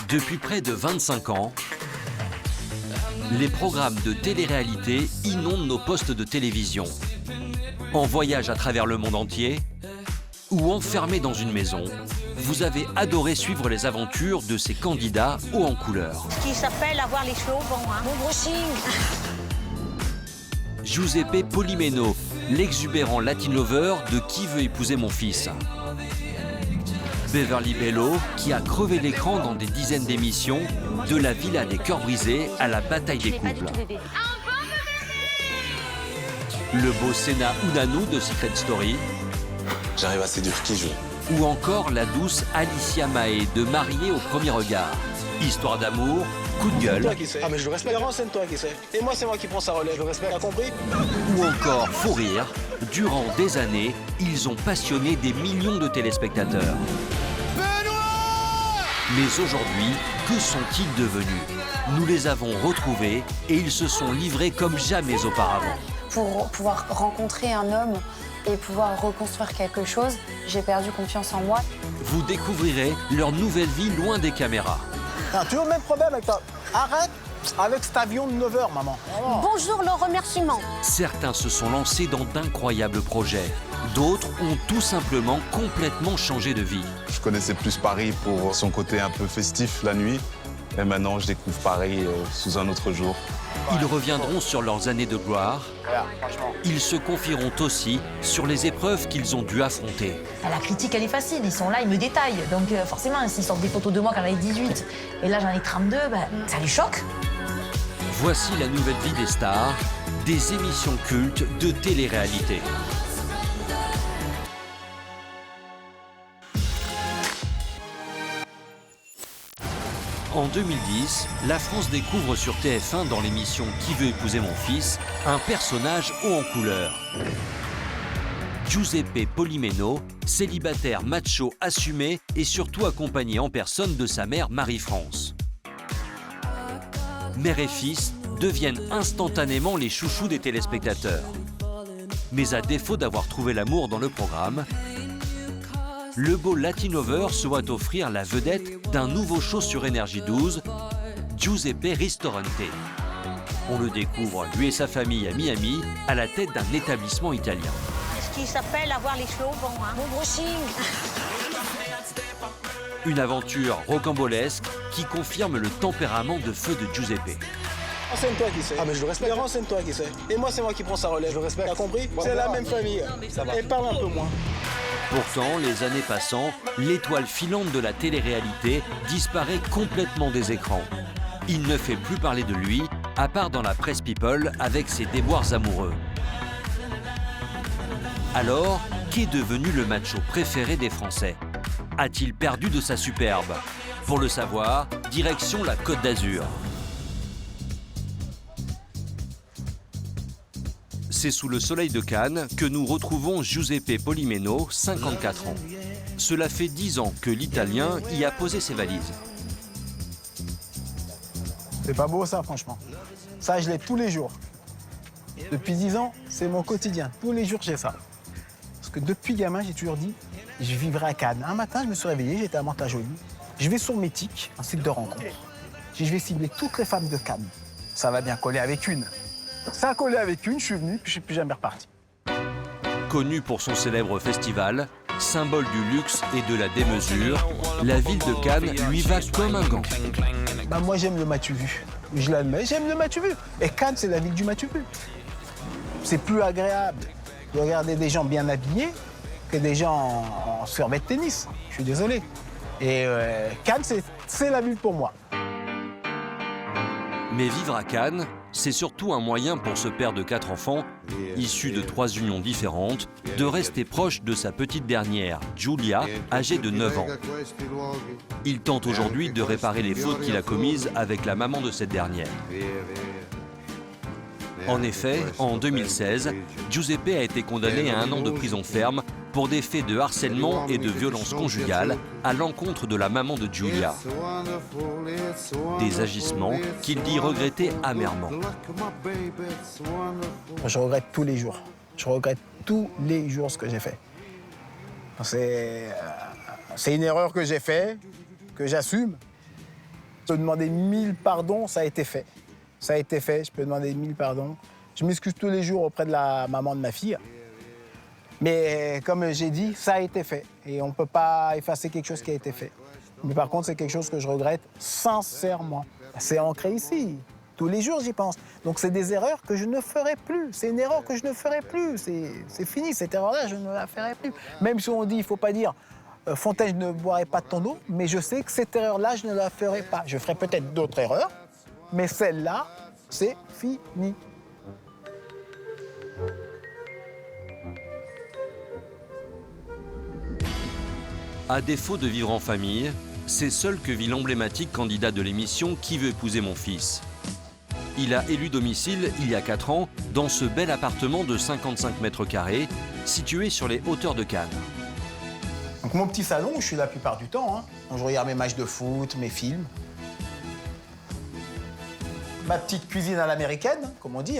Depuis près de 25 ans, les programmes de télé-réalité inondent nos postes de télévision. En voyage à travers le monde entier ou enfermé dans une maison, vous avez adoré suivre les aventures de ces candidats hauts en couleur. Ce qui s'appelle avoir les cheveux au vent, hein. Mon brushing. Giuseppe Polimeno, l'exubérant Latin lover de Qui veut épouser mon fils. Beverly Bello, qui a crevé l'écran dans des dizaines d'émissions, de la Villa des cœurs brisés à la bataille des couples. Le beau Senna Unanu de Secret Story. J'arrive à séduire qui je veux. Ou encore la douce Alicia Mae de Mariée au premier regard. Histoire d'amour, coup de gueule. Toi qui sais. Ah mais je le respecte. Renseigne-toi qui sait. Et moi c'est moi qui prends sa relève. Je le respecte, t'as compris? Ou encore fou rire. Durant des années, ils ont passionné des millions de téléspectateurs. Mais aujourd'hui, que sont-ils devenus? Nous les avons retrouvés et ils se sont livrés comme jamais auparavant. Pour pouvoir rencontrer un homme et pouvoir reconstruire quelque chose, j'ai perdu confiance en moi. Vous découvrirez leur nouvelle vie loin des caméras. Tu as le même problème avec toi. Arrête avec cet avion de 9 heures, maman. Bonjour le remerciement. Certains se sont lancés dans d'incroyables projets. D'autres ont tout simplement complètement changé de vie. Je connaissais plus Paris pour son côté un peu festif la nuit. Et maintenant, je découvre Paris sous un autre jour. Ils reviendront sur leurs années de gloire. Ils se confieront aussi sur les épreuves qu'ils ont dû affronter. La critique, elle est facile. Ils sont là, ils me détaillent. Donc forcément, s'ils sortent des photos de moi quand j'en ai 18 et là j'en ai 32, ça les choque. Voici la nouvelle vie des stars, des émissions cultes de télé-réalité. En 2010, la France découvre sur TF1 dans l'émission Qui veut épouser mon fils un personnage haut en couleur. Giuseppe Polimeno, célibataire macho assumé et surtout accompagné en personne de sa mère Marie-France. Mère et fils deviennent instantanément les chouchous des téléspectateurs. Mais à défaut d'avoir trouvé l'amour dans le programme, le beau Latinover se voit offrir la vedette d'un nouveau show sur Énergie 12, Giuseppe Ristorante. On le découvre, lui et sa famille, à Miami, à la tête d'un établissement italien. Ce qui s'appelle avoir les cheveux au vent, hein. Mon brushing. Une aventure rocambolesque qui confirme le tempérament de feu de Giuseppe. Renseigne-toi qui sait. Ah mais je le respecte. Renseigne-toi qui sait. Et moi c'est moi qui prends sa relève. Je le respecte, t'as compris? C'est la même famille. Et parle un peu moins. Pourtant, les années passant, l'étoile filante de la télé-réalité disparaît complètement des écrans. Il ne fait plus parler de lui, à part dans la presse people avec ses déboires amoureux. Alors, qu'est devenu le macho préféré des Français? A-t-il perdu de sa superbe? Pour le savoir, direction la Côte d'Azur. C'est sous le soleil de Cannes que nous retrouvons Giuseppe Polimeno, 54 ans. Cela fait 10 ans que l'Italien y a posé ses valises. C'est pas beau ça, franchement. Ça, je l'ai tous les jours. Depuis 10 ans, c'est mon quotidien. Tous les jours, j'ai ça. Parce que depuis gamin, j'ai toujours dit, je vivrai à Cannes. Un matin, je me suis réveillé, j'étais à Mantes-la-Jolie. Je vais sur Mythique, un site de rencontre. Je vais cibler toutes les femmes de Cannes. Ça va bien coller avec une. Ça a collé avec une, je suis venu, puis je suis plus jamais reparti. Connu pour son célèbre festival, symbole du luxe et de la démesure, la ville de Cannes lui va comme un gant. Moi, j'aime le matu vu. Je l'admets, j'aime le matu vu. Et Cannes, c'est la ville du matu vu. C'est plus agréable de regarder des gens bien habillés que des gens en survêt de tennis. Je suis désolé. Et Cannes, c'est la ville pour moi. Mais vivre à Cannes, c'est surtout un moyen pour ce père de 4 enfants, issu de 3 unions différentes, de rester proche de sa petite dernière, Giulia, âgée de 9 ans. Il tente aujourd'hui de réparer les fautes qu'il a commises avec la maman de cette dernière. En effet, en 2016, Giuseppe a été condamné à 1 an de prison ferme pour des faits de harcèlement et de violence conjugale à l'encontre de la maman de Giulia. Des agissements qu'il dit regretter amèrement. Je regrette tous les jours. Je regrette tous les jours ce que j'ai fait. C'est une erreur que j'ai faite, que j'assume. Je peux demander 1000 pardons, ça a été fait. Ça a été fait, je peux demander 1000 pardons. Je m'excuse tous les jours auprès de la maman de ma fille. Mais comme j'ai dit, ça a été fait. Et on ne peut pas effacer quelque chose qui a été fait. Mais par contre, c'est quelque chose que je regrette sincèrement. C'est ancré ici. Tous les jours, j'y pense. Donc, c'est des erreurs que je ne ferai plus. C'est une erreur que je ne ferai plus. C'est fini, cette erreur-là, je ne la ferai plus. Même si on dit, il ne faut pas dire Fontaine, je ne boirai pas de ton eau, mais je sais que cette erreur-là, je ne la ferai pas. Je ferai peut-être d'autres erreurs, mais celle-là, c'est fini. À défaut de vivre en famille, c'est seul que vit l'emblématique candidat de l'émission Qui veut épouser mon fils. Il a élu domicile il y a 4 ans dans ce bel appartement de 55 mètres carrés situé sur les hauteurs de Cannes. Donc mon petit salon où je suis la plupart du temps, où je regarde mes matchs de foot, mes films. Ma petite cuisine à l'américaine, comme on dit.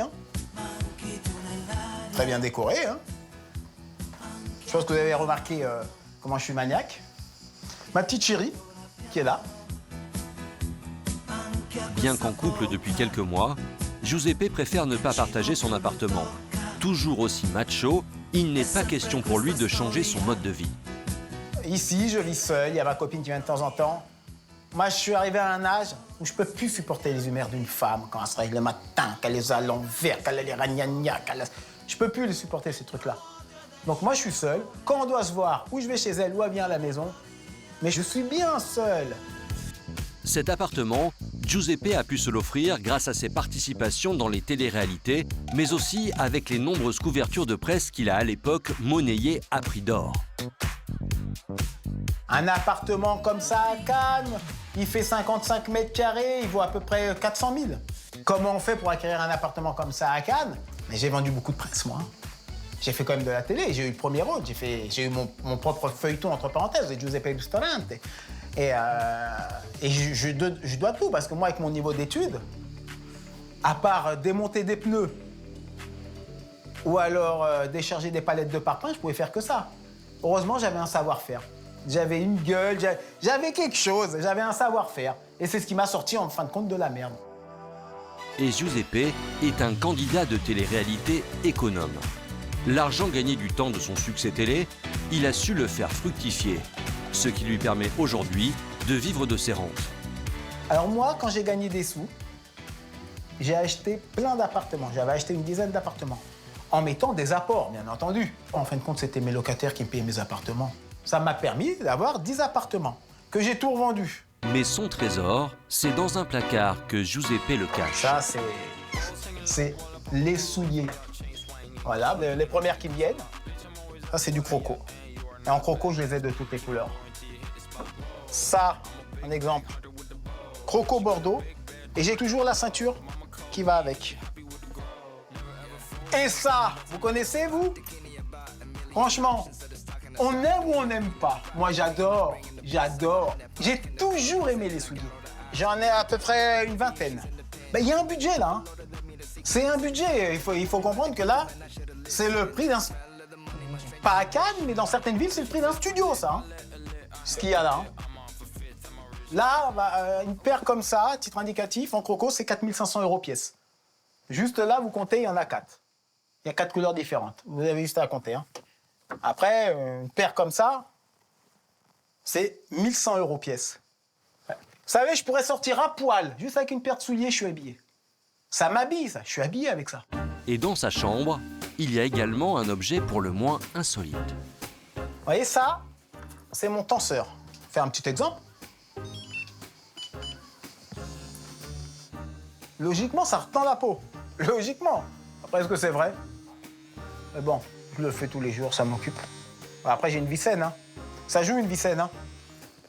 Très bien décorée. Je pense que vous avez remarqué comment je suis maniaque. Ma petite chérie, qui est là. Bien qu'en couple depuis quelques mois, Giuseppe préfère ne pas partager son appartement. Toujours aussi macho, il n'est pas question pour lui de changer son mode de vie. Ici, je vis seul, il y a ma copine qui vient de temps en temps. Moi, je suis arrivé à un âge où je peux plus supporter les humeurs d'une femme quand elle se réveille le matin, qu'elle les a à l'envers, qu'elle a les ragnagnas, Je peux plus les supporter, ces trucs-là. Donc moi, je suis seul. Quand on doit se voir, ou je vais chez elle, ou elle vient à la maison, mais je suis bien seul. Cet appartement, Giuseppe a pu se l'offrir grâce à ses participations dans les téléréalités, mais aussi avec les nombreuses couvertures de presse qu'il a à l'époque monnayées à prix d'or. Un appartement comme ça à Cannes, il fait 55 mètres carrés, il vaut à peu près 400 000. Comment on fait pour acquérir un appartement comme ça à Cannes? Mais j'ai vendu beaucoup de presse, moi. J'ai fait quand même de la télé, j'ai eu le premier rôle, j'ai eu mon propre feuilleton, entre parenthèses, de Giuseppe Ristorante. Et je dois tout, parce que moi, avec mon niveau d'études, à part démonter des pneus ou alors décharger des palettes de parpaing, je pouvais faire que ça. Heureusement, j'avais un savoir-faire. J'avais une gueule, j'avais quelque chose, j'avais un savoir-faire. Et c'est ce qui m'a sorti, en fin de compte, de la merde. Et Giuseppe est un candidat de télé-réalité économe. L'argent gagné du temps de son succès télé, il a su le faire fructifier, ce qui lui permet aujourd'hui de vivre de ses rentes. Alors moi, quand j'ai gagné des sous, j'ai acheté plein d'appartements. J'avais acheté une dizaine d'appartements, en mettant des apports, bien entendu. En fin de compte, c'était mes locataires qui me payaient mes appartements. Ça m'a permis d'avoir 10 appartements, que j'ai tout revendu. Mais son trésor, c'est dans un placard que Giuseppe le cache. Ça, c'est les souliers. Voilà, les premières qui viennent. Ça, c'est du croco. Et en croco, je les ai de toutes les couleurs. Ça, un exemple. Croco Bordeaux. Et j'ai toujours la ceinture qui va avec. Et ça, vous connaissez, vous? Franchement, on aime ou on n'aime pas? Moi, j'adore. J'ai toujours aimé les souliers. J'en ai à peu près une vingtaine. Il y a un budget, là. C'est un budget. Il faut comprendre que là, c'est le prix d'un... Pas à Cannes, mais dans certaines villes, c'est le prix d'un studio, ça. Ce qu'il y a là. Là, une paire comme ça, titre indicatif, en croco, c'est 4 500 € pièce. Juste là, vous comptez, il y en a 4. Il y a 4 couleurs différentes. Vous avez juste à compter. Après, une paire comme ça, c'est 1 100 € pièce. Vous savez, je pourrais sortir à poil, juste avec une paire de souliers, je suis habillé. Ça m'habille, ça. Je suis habillé avec ça. Et dans sa chambre, il y a également un objet pour le moins insolite. Vous voyez ça? C'est mon tenseur. Faire un petit exemple. Logiquement, ça retend la peau. Logiquement. Après, est-ce que c'est vrai? Mais bon, je le fais tous les jours, ça m'occupe. Après, j'ai une vie saine. Ça joue une vie saine.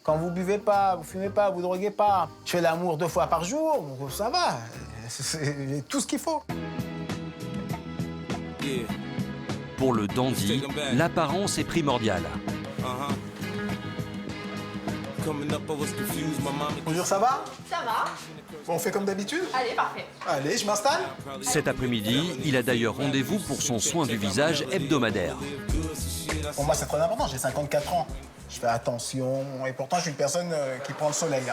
Quand vous buvez pas, vous fumez pas, vous droguez pas, je fais l'amour 2 fois par jour, donc ça va. C'est tout ce qu'il faut. Pour le dandy, l'apparence est primordiale. Bonjour, ça va? Ça va? Bon, on fait comme d'habitude? Allez, parfait. Allez, je m'installe. Cet après-midi, il a d'ailleurs rendez-vous pour son soin du visage hebdomadaire. Pour moi, c'est très important, j'ai 54 ans. Je fais attention, et pourtant, je suis une personne qui prend le soleil.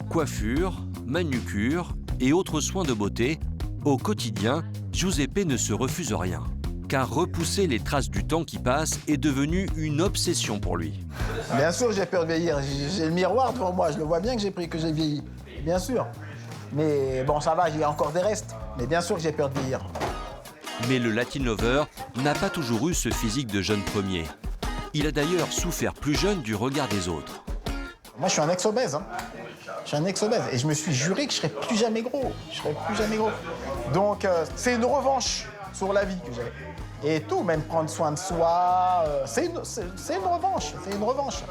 Coiffure, manucure et autres soins de beauté, au quotidien, Giuseppe ne se refuse rien. Car repousser les traces du temps qui passe est devenu une obsession pour lui. Bien sûr, j'ai peur de vieillir. J'ai le miroir devant moi, je le vois bien que j'ai vieilli. Bien sûr. Mais bon, ça va, j'ai encore des restes. Mais bien sûr que j'ai peur de vieillir. Mais le Latin Lover n'a pas toujours eu ce physique de jeune premier. Il a d'ailleurs souffert plus jeune du regard des autres. Moi, je suis un ex-obèse. Hein. Je suis un ex-obèse. Et je me suis juré que je serais plus jamais gros. Je serais plus jamais gros. Donc, c'est une revanche sur la vie que j'ai. Et tout, même prendre soin de soi, c'est une revanche. C'est une revanche.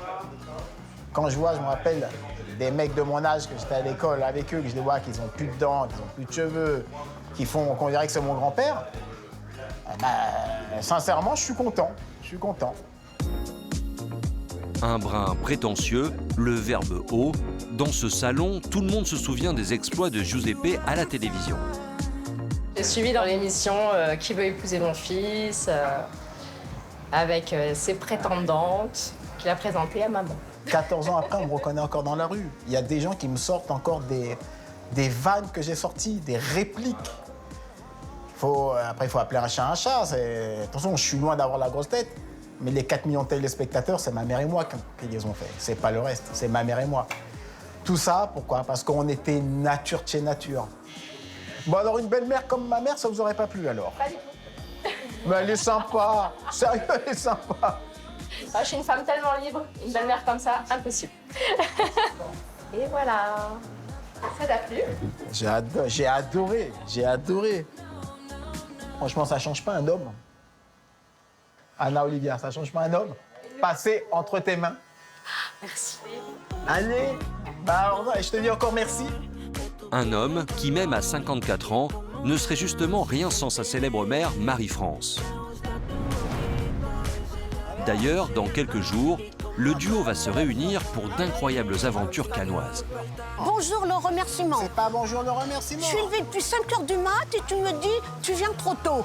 Quand je me rappelle des mecs de mon âge, que j'étais à l'école avec eux, que je les vois qu'ils ont plus de dents, qu'ils ont plus de cheveux, qu'on dirait que c'est mon grand-père, sincèrement, je suis content. Je suis content. Un brin prétentieux, le verbe haut. Dans ce salon, tout le monde se souvient des exploits de Giuseppe à la télévision. J'ai suivi dans l'émission Qui veut épouser mon fils avec ses prétendantes qu'il a présentées à maman. 14 ans après, on me reconnaît encore dans la rue. Il y a des gens qui me sortent encore des vannes que j'ai sorties, des répliques. Après, il faut appeler un chat un chat. Attention, je suis loin d'avoir la grosse tête, mais les 4 millions de téléspectateurs, c'est ma mère et moi qui les ont fait. C'est pas le reste, c'est ma mère et moi. Tout ça, pourquoi? Parce qu'on était nature de chez nature. Bon, alors, une belle-mère comme ma mère, ça vous aurait pas plu, alors? Pas du tout. Mais elle est sympa. Sérieux, elle est sympa. Ah, je suis une femme tellement libre, une belle-mère comme ça, impossible. Et voilà. Ça t'a plu? J'ai adoré. Franchement, ça change pas un homme. Anna Olivia, ça change pas un homme. Passer entre tes mains. Merci. Allez, alors, je te dis encore merci. Un homme qui, même à 54 ans, ne serait justement rien sans sa célèbre mère, Marie-France. D'ailleurs, dans quelques jours, le duo va se réunir pour d'incroyables aventures cannoises. Bonjour le remerciement. C'est pas bonjour le remerciement. Je suis levée depuis 5h du mat et tu me dis tu viens trop tôt.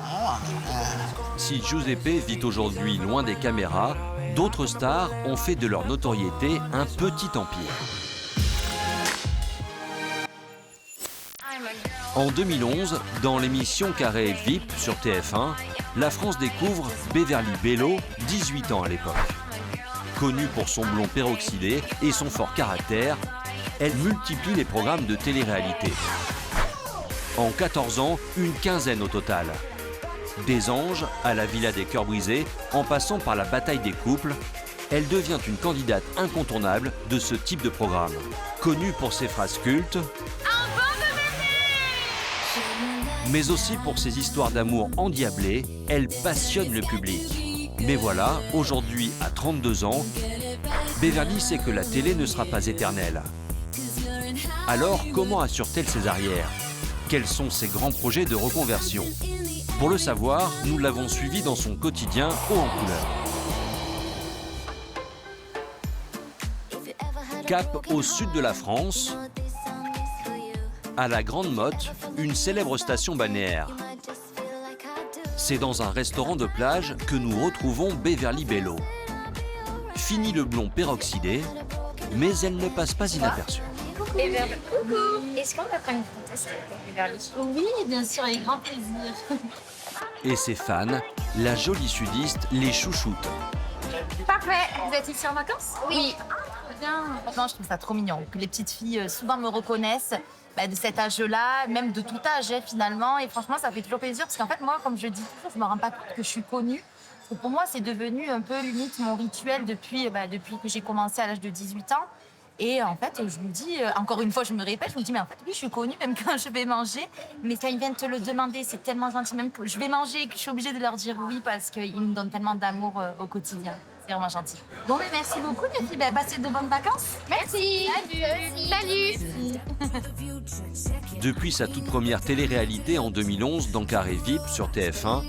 Si Giuseppe vit aujourd'hui loin des caméras, d'autres stars ont fait de leur notoriété un petit empire. En 2011, dans l'émission Carré VIP sur TF1, la France découvre Beverly Bello, 18 ans à l'époque. Connue pour son blond peroxydé et son fort caractère, elle multiplie les programmes de télé-réalité. En 14 ans, une quinzaine au total. Des anges à la Villa des Cœurs Brisés, en passant par la bataille des couples, elle devient une candidate incontournable de ce type de programme. Connue pour ses phrases cultes, mais aussi pour ses histoires d'amour endiablées, elle passionne le public. Mais voilà, aujourd'hui, à 32 ans, Beverly sait que la télé ne sera pas éternelle. Alors, comment assure-t-elle ses arrières? Quels sont ses grands projets de reconversion? Pour le savoir, nous l'avons suivi dans son quotidien haut en couleur. Cap au sud de la France, à la Grande Motte, une célèbre station balnéaire. C'est dans un restaurant de plage que nous retrouvons Beverly Bello. Fini le blond peroxydé, mais elle ne passe pas inaperçue. Coucou. Est-ce qu'on peut prendre une photo s'il vous plaît, Beverly? Oui, bien sûr, avec grand plaisir. Et ses fans, la jolie sudiste, les chouchoute. Parfait. Vous êtes ici en vacances? Oui. Bien. Franchement, je trouve ça trop mignon que les petites filles souvent me reconnaissent de cet âge-là, même de tout âge finalement. Et franchement, ça fait toujours plaisir parce qu'en fait, moi, comme je dis toujours, je me rends pas compte que je suis connue. Parce que pour moi, c'est devenu un peu limite mon rituel depuis que j'ai commencé à l'âge de 18 ans. Et en fait, je me dis, encore une fois, je me répète, je me dis, mais en fait, oui, je suis connue, même quand je vais manger. Mais quand ils viennent te le demander, c'est tellement gentil. Même que je vais manger et que je suis obligée de leur dire oui parce qu'ils me donnent tellement d'amour au quotidien. C'est vraiment gentil. Bon, mais merci beaucoup, les filles. Passez de bonnes vacances. Merci. Salut. Depuis sa toute première télé-réalité en 2011 dans Carré VIP sur TF1,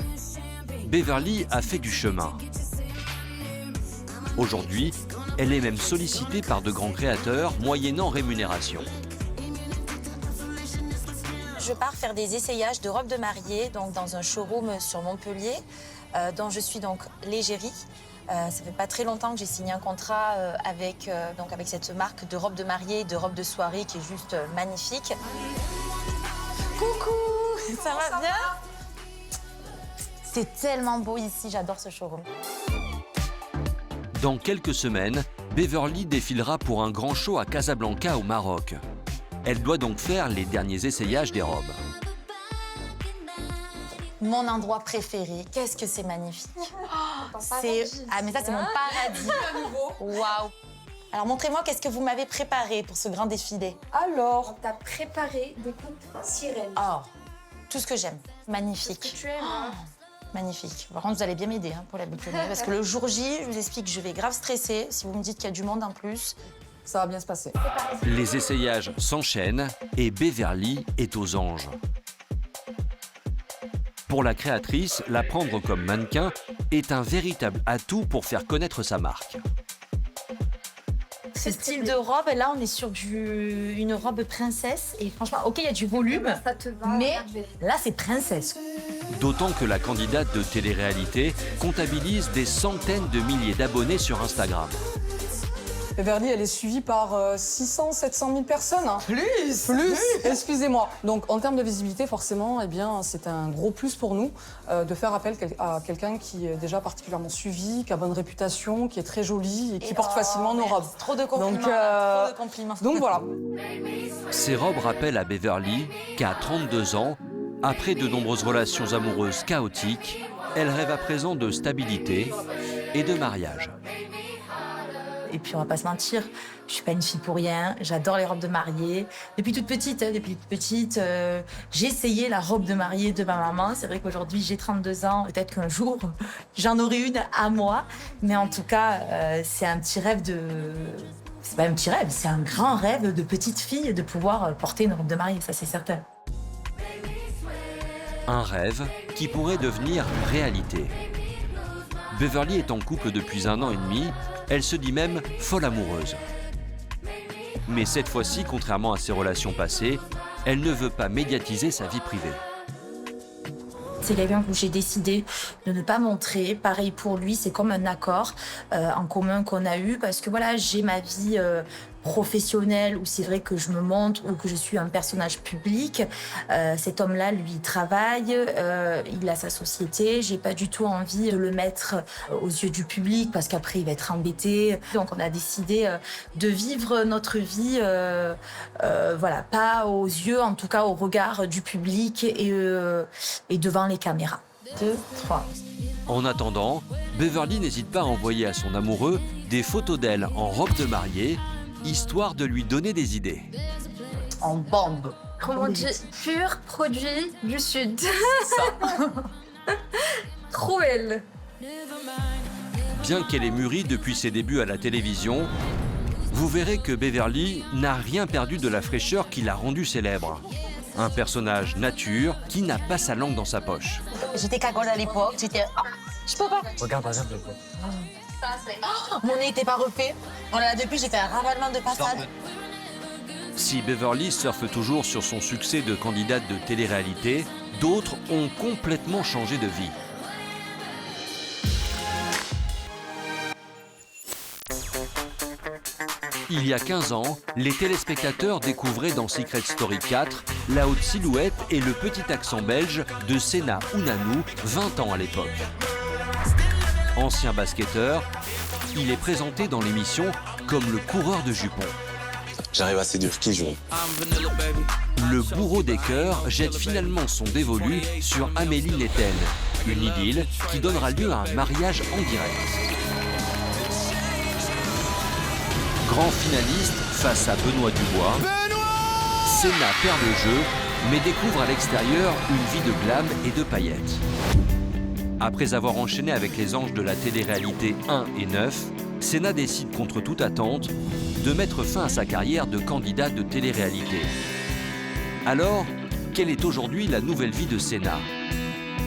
Beverly a fait du chemin. Aujourd'hui, elle est même sollicitée par de grands créateurs moyennant rémunération. Je pars faire des essayages de robes de mariée donc dans un showroom sur Montpellier, dont je suis donc l'égérie. Ça fait pas très longtemps que j'ai signé un contrat avec cette marque de robes de mariée, de robes de soirée qui est juste magnifique. Coucou, ça va bien? C'est tellement beau ici, j'adore ce showroom. Dans quelques semaines, Beverly défilera pour un grand show à Casablanca au Maroc. Elle doit donc faire les derniers essayages des robes. Mon endroit préféré, qu'est-ce que c'est magnifique. Mais ça, c'est mon paradis. Waouh. Alors, montrez-moi qu'est-ce que vous m'avez préparé pour ce grand défilé. Alors, on t'a préparé des coupes sirènes. Oh, tout ce que j'aime. Magnifique. Tout ce que tu aimes, hein. Magnifique. Par contre, vous allez bien m'aider pour la boutonner. Parce que le jour J, je vous explique, je vais grave stresser. Si vous me dites qu'il y a du monde en plus, ça va bien se passer. Les essayages s'enchaînent et Beverly est aux anges. Pour la créatrice, la prendre comme mannequin est un véritable atout pour faire connaître sa marque. Ce style de robe, là, on est sur une robe princesse. Et franchement, OK, il y a du volume, ça te va, mais là, c'est princesse. D'autant que la candidate de télé-réalité comptabilise des centaines de milliers d'abonnés sur Instagram. Beverly, elle est suivie par 600, 700 000 personnes. Hein. Plus, excusez-moi. Donc, en termes de visibilité, forcément, eh bien, c'est un gros plus pour nous de faire appel à quelqu'un qui est déjà particulièrement suivi, qui a bonne réputation, qui est très joli et qui porte facilement nos robes. Trop de compliments. Donc, trop de compliments. Donc voilà. Ces robes rappellent à Beverly qu'à 32 ans, après de nombreuses relations amoureuses chaotiques, elle rêve à présent de stabilité et de mariage. Et puis, on va pas se mentir, je suis pas une fille pour rien. J'adore les robes de mariée. Depuis toute petite, j'ai essayé la robe de mariée de ma maman. C'est vrai qu'aujourd'hui, j'ai 32 ans. Peut-être qu'un jour, j'en aurai une à moi. Mais en tout cas, c'est un petit rêve de... C'est pas un petit rêve, c'est un grand rêve de petite fille de pouvoir porter une robe de mariée, ça c'est certain. Un rêve qui pourrait devenir réalité. Beverly est en couple depuis 1 an et demi. Elle se dit même folle amoureuse. Mais cette fois-ci, contrairement à ses relations passées, elle ne veut pas médiatiser sa vie privée. C'est quelqu'un que j'ai décidé de ne pas montrer. Pareil pour lui, c'est comme un accord en commun qu'on a eu parce que voilà, j'ai ma vie professionnelle où c'est vrai que je me montre ou que je suis un personnage public. Cet homme-là, lui, il travaille, il a sa société. J'ai pas du tout envie de le mettre aux yeux du public parce qu'après, il va être embêté. Donc, on a décidé de vivre notre vie, voilà, pas aux yeux, en tout cas au regard du public et devant les caméras. 2, 3. En attendant, Beverly n'hésite pas à envoyer à son amoureux des photos d'elle en robe de mariée, histoire de lui donner des idées. En bombe. Comme on dit, pur produit du Sud. Trop belle. Bien qu'elle ait mûri depuis ses débuts à la télévision, vous verrez que Beverly n'a rien perdu de la fraîcheur qui l'a rendue célèbre. Un personnage nature qui n'a pas sa langue dans sa poche. J'étais cagole à l'époque, j'étais... Oh, je peux pas. Regarde par exemple. Mon nez n'était pas refait. Voilà, depuis, j'ai fait un ravalement de passade. Si Beverly surfe toujours sur son succès de candidate de télé-réalité, d'autres ont complètement changé de vie. Il y a 15 ans, les téléspectateurs découvraient dans Secret Story 4 la haute silhouette et le petit accent belge de Senna Ounanou, 20 ans à l'époque. Ancien basketteur, il est présenté dans l'émission comme le coureur de jupons. J'arrive à séduire qui je veux. Le bourreau des cœurs jette finalement son dévolu sur Amélie Netten, une idylle qui donnera lieu à un mariage en direct. Grand finaliste face à Benoît Dubois, Senna perd le jeu, mais découvre à l'extérieur une vie de glam et de paillettes. Après avoir enchaîné avec les anges de la télé-réalité 1 et 9, Senna décide contre toute attente de mettre fin à sa carrière de candidat de télé-réalité. Alors, quelle est aujourd'hui la nouvelle vie de Senna?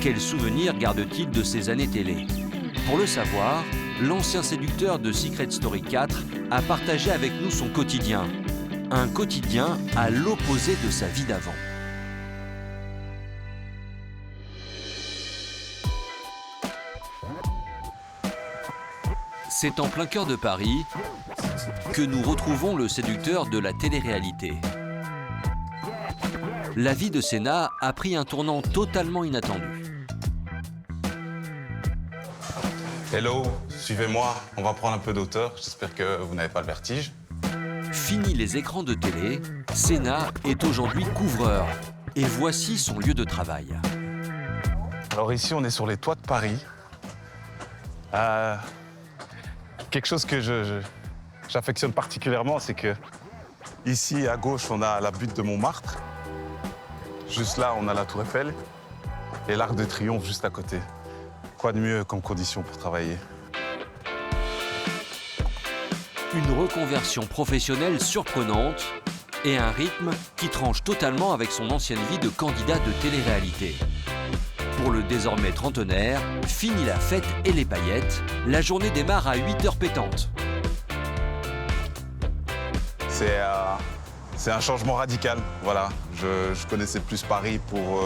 Quels souvenirs garde-t-il de ses années télé? Pour le savoir, l'ancien séducteur de Secret Story 4 a partagé avec nous son quotidien. Un quotidien à l'opposé de sa vie d'avant. C'est en plein cœur de Paris que nous retrouvons le séducteur de la télé-réalité. La vie de Senna a pris un tournant totalement inattendu. Hello, suivez-moi, on va prendre un peu d'auteur. J'espère que vous n'avez pas le vertige. Fini les écrans de télé, Senna est aujourd'hui couvreur. Et voici son lieu de travail. Alors ici, on est sur les toits de Paris. Quelque chose que j'affectionne particulièrement, c'est que ici, à gauche, on a la butte de Montmartre. Juste là, on a la Tour Eiffel et l'Arc de Triomphe juste à côté. Quoi de mieux comme condition pour travailler? Une reconversion professionnelle surprenante et un rythme qui tranche totalement avec son ancienne vie de candidat de télé-réalité. Pour le désormais trentenaire, fini la fête et les paillettes, la journée démarre à 8h pétantes. C'est un changement radical, voilà. Je connaissais plus Paris pour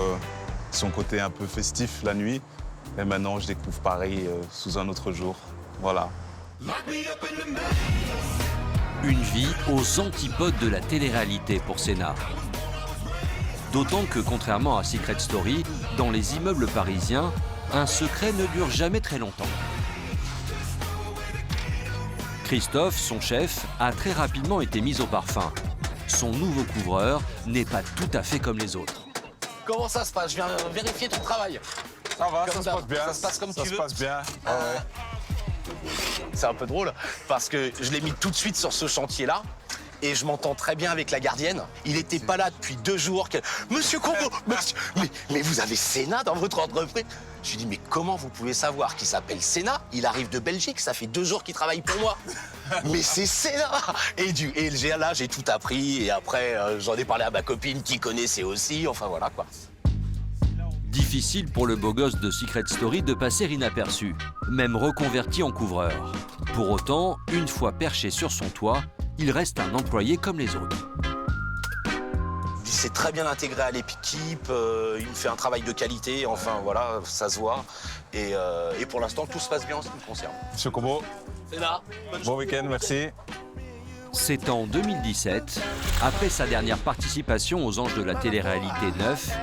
son côté un peu festif la nuit. Et maintenant, je découvre Paris sous un autre jour, voilà. Une vie aux antipodes de la télé-réalité pour Senna. D'autant que, contrairement à Secret Story, dans les immeubles parisiens, un secret ne dure jamais très longtemps. Christophe, son chef, a très rapidement été mis au parfum. Son nouveau couvreur n'est pas tout à fait comme les autres. Comment ça se passe? Je viens vérifier ton travail. Ça va, comme ça se passe bien. Ça se passe comme tu veux. Ça se passe bien. C'est un peu drôle parce que je l'ai mis tout de suite sur ce chantier-là et je m'entends très bien avec la gardienne. Il n'était pas là depuis 2 jours. Monsieur Combo, monsieur, mais vous avez Senna dans votre entreprise? Je lui dis, mais comment vous pouvez savoir qu'il s'appelle Senna? Il arrive de Belgique, ça fait 2 jours qu'il travaille pour moi. Mais c'est Senna! Et là, j'ai tout appris et après, j'en ai parlé à ma copine qui connaissait aussi. Enfin, voilà, quoi. Difficile pour le beau gosse de Secret Story de passer inaperçu, même reconverti en couvreur. Pour autant, une fois perché sur son toit, il reste un employé comme les autres. Il s'est très bien intégré à l'équipe, il fait un travail de qualité, enfin voilà, ça se voit. Et pour l'instant, tout se passe bien en ce qui me concerne. Monsieur Combo, C'est là. bon week-end, merci. C'est en 2017, après sa dernière participation aux Anges de la télé-réalité 9,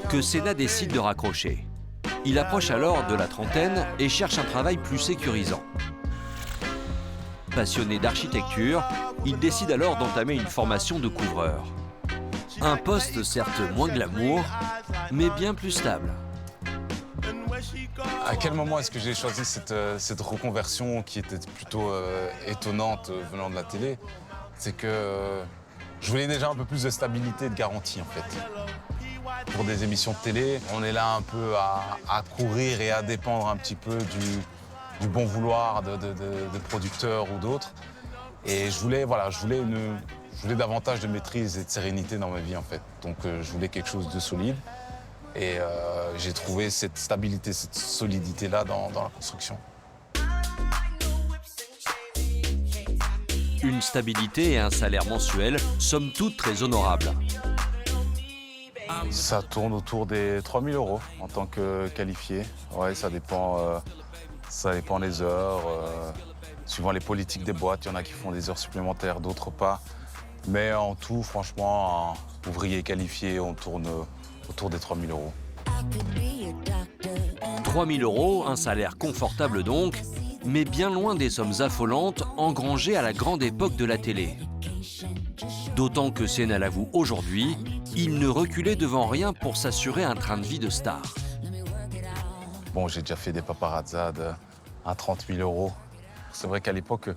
que Senna décide de raccrocher. Il approche alors de la trentaine et cherche un travail plus sécurisant. Passionné d'architecture, il décide alors d'entamer une formation de couvreur. Un poste certes moins glamour, mais bien plus stable. À quel moment est-ce que j'ai choisi cette reconversion qui était plutôt étonnante venant de la télé? C'est que je voulais déjà un peu plus de stabilité et de garantie en fait. Pour des émissions de télé, on est là un peu à courir et à dépendre un petit peu du bon vouloir de producteurs ou d'autres. Et je voulais davantage de maîtrise et de sérénité dans ma vie en fait. Donc je voulais quelque chose de solide. Et j'ai trouvé cette stabilité, cette solidité-là dans la construction. Une stabilité et un salaire mensuel, somme toute très honorables. Ça tourne autour des 3 000 € en tant que qualifié. Ouais, ça dépend des heures. Suivant les politiques des boîtes, il y en a qui font des heures supplémentaires, d'autres pas. Mais en tout, franchement, un ouvrier qualifié, on tourne autour des 3 000 €. 3 000 €, un salaire confortable donc, mais bien loin des sommes affolantes engrangées à la grande époque de la télé. D'autant que Senna l'avoue aujourd'hui, il ne reculait devant rien pour s'assurer un train de vie de star. Bon, j'ai déjà fait des paparazzas à 30 000 €. C'est vrai qu'à l'époque,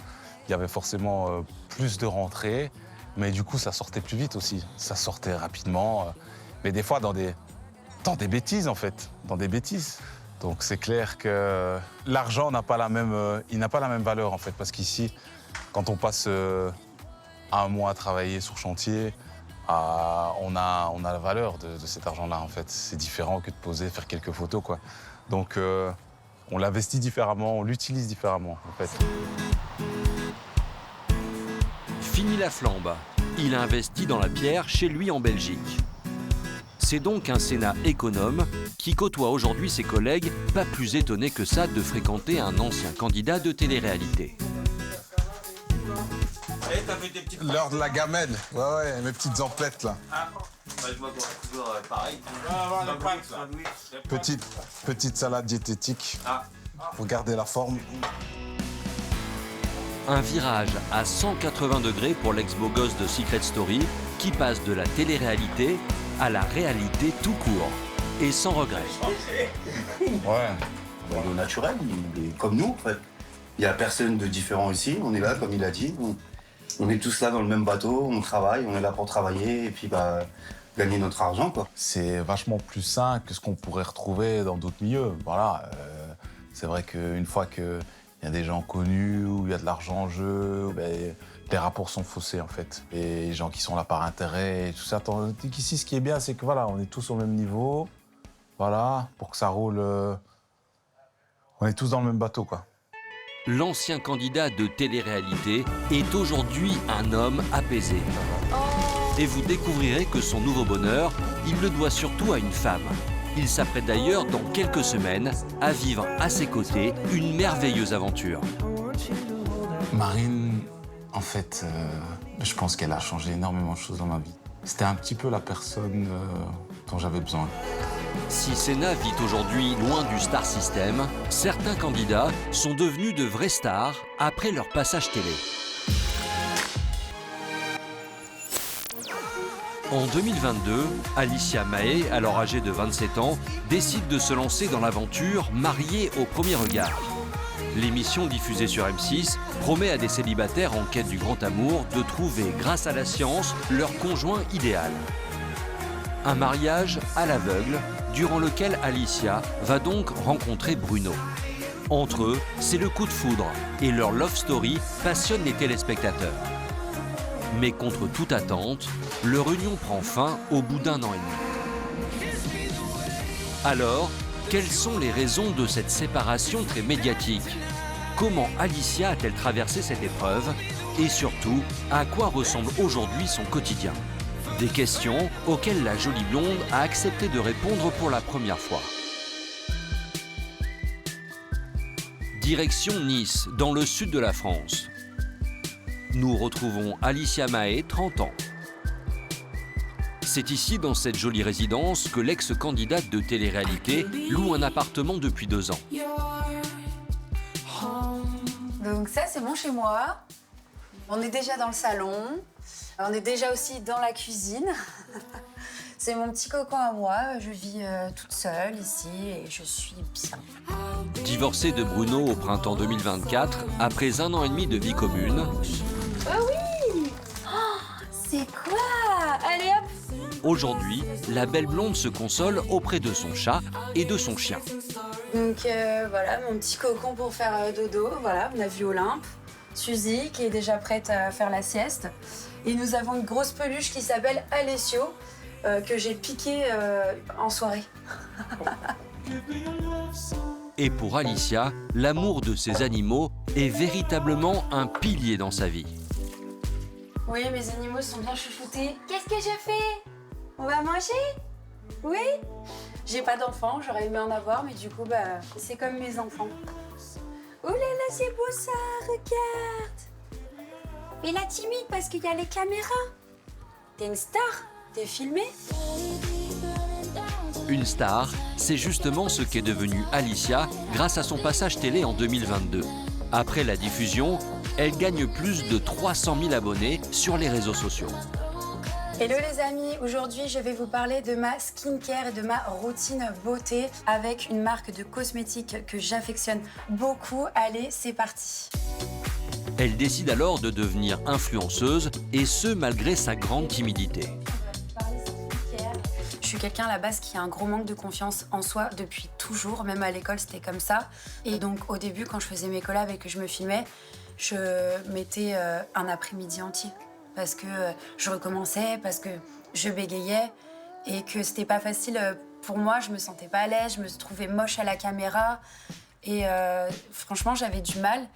il y avait forcément plus de rentrées, mais du coup, ça sortait plus vite aussi. Ça sortait rapidement, mais des fois dans des bêtises, en fait, dans des bêtises. Donc c'est clair que l'argent n'a pas la même valeur, en fait, parce qu'ici, quand on passe un mois à travailler sur chantier, on a la valeur de cet argent-là, en fait. C'est différent que de poser, faire quelques photos, quoi. Donc on l'investit différemment, on l'utilise différemment, en fait. Fini la flambe. Il investit dans la pierre chez lui en Belgique. C'est donc un Senna économe qui qui côtoie aujourd'hui ses collègues, pas plus étonné que ça de fréquenter un ancien candidat de télé-réalité. L'heure de la gamelle. Ouais, mes petites emplettes là. Je vois toujours pareil. Petite salade diététique pour garder la forme. Un virage à 180 degrés pour l'ex-beau gosse de Secret Story qui passe de la télé-réalité à la réalité tout court et sans regret. Ouais. Il est au naturel, il est comme nous en fait. Il n'y a personne de différent ici, on est là comme il a dit. On est tous là dans le même bateau, on travaille, on est là pour travailler et puis gagner notre argent quoi. C'est vachement plus sain que ce qu'on pourrait retrouver dans d'autres milieux. Voilà, c'est vrai qu'une fois qu'il y a des gens connus, où il y a de l'argent en jeu, les rapports sont faussés en fait. Et les gens qui sont là par intérêt et tout ça. Tandis qu'ici, ce qui est bien, c'est que voilà, on est tous au même niveau. Voilà, pour que ça roule, on est tous dans le même bateau quoi. L'ancien candidat de télé-réalité est aujourd'hui un homme apaisé. Et vous découvrirez que son nouveau bonheur, il le doit surtout à une femme. Il s'apprête d'ailleurs dans quelques semaines à vivre à ses côtés une merveilleuse aventure. Marine, en fait, je pense qu'elle a changé énormément de choses dans ma vie. C'était un petit peu la personne dont j'avais besoin. Si Senna vit aujourd'hui loin du star system, certains candidats sont devenus de vraies stars après leur passage télé. En 2022, Alicia Mahé, alors âgée de 27 ans, décide de se lancer dans l'aventure Mariée au premier regard. L'émission diffusée sur M6 promet à des célibataires en quête du grand amour de trouver, grâce à la science, leur conjoint idéal. Un mariage à l'aveugle, durant lequel Alicia va donc rencontrer Bruno. Entre eux, c'est le coup de foudre et leur love story passionne les téléspectateurs. Mais contre toute attente, leur union prend fin au bout d'1 an et demi. Alors, quelles sont les raisons de cette séparation très médiatique? Comment Alicia a-t-elle traversé cette épreuve? Et surtout, à quoi ressemble aujourd'hui son quotidien? Des questions auxquelles la jolie blonde a accepté de répondre pour la première fois. Direction Nice, dans le sud de la France. Nous retrouvons Alicia Mahé, 30 ans. C'est ici, dans cette jolie résidence, que l'ex-candidate de télé-réalité loue un appartement depuis 2 ans. Donc ça, c'est mon chez moi. On est déjà dans le salon. On est déjà aussi dans la cuisine. C'est mon petit cocon à moi. Je vis toute seule ici et je suis bien. Divorcée de Bruno au printemps 2024, après 1 an et demi de vie commune. Ah oui! Oh, c'est quoi? Allez hop! Aujourd'hui, la belle blonde se console auprès de son chat et de son chien. Donc voilà, mon petit cocon pour faire dodo. Voilà, on a vu Olympe. Suzy qui est déjà prête à faire la sieste. Et nous avons une grosse peluche qui s'appelle Alessio, que j'ai piquée en soirée. Et pour Alicia, l'amour de ces animaux est véritablement un pilier dans sa vie. Oui, mes animaux sont bien chouchoutés. Qu'est-ce que je fais? On va manger? Oui? J'ai pas d'enfants, j'aurais aimé en avoir, mais du coup, c'est comme mes enfants. Oh là là, c'est beau ça, regarde! Et la timide parce qu'il y a les caméras. T'es une star, t'es filmée. Une star, c'est justement ce qu'est devenue Alicia grâce à son passage télé en 2022. Après la diffusion, elle gagne plus de 300 000 abonnés sur les réseaux sociaux. Hello les amis, aujourd'hui je vais vous parler de ma skincare et de ma routine beauté avec une marque de cosmétiques que j'affectionne beaucoup. Allez, c'est parti. Elle décide alors de devenir influenceuse, et ce malgré sa grande timidité. Je suis quelqu'un à la base qui a un gros manque de confiance en soi depuis toujours, même à l'école c'était comme ça. Et donc au début quand je faisais mes collabs et que je me filmais, je mettais un après-midi entier. Parce que je recommençais, parce que je bégayais et que c'était pas facile pour moi, je me sentais pas à l'aise, je me trouvais moche à la caméra et franchement j'avais du mal.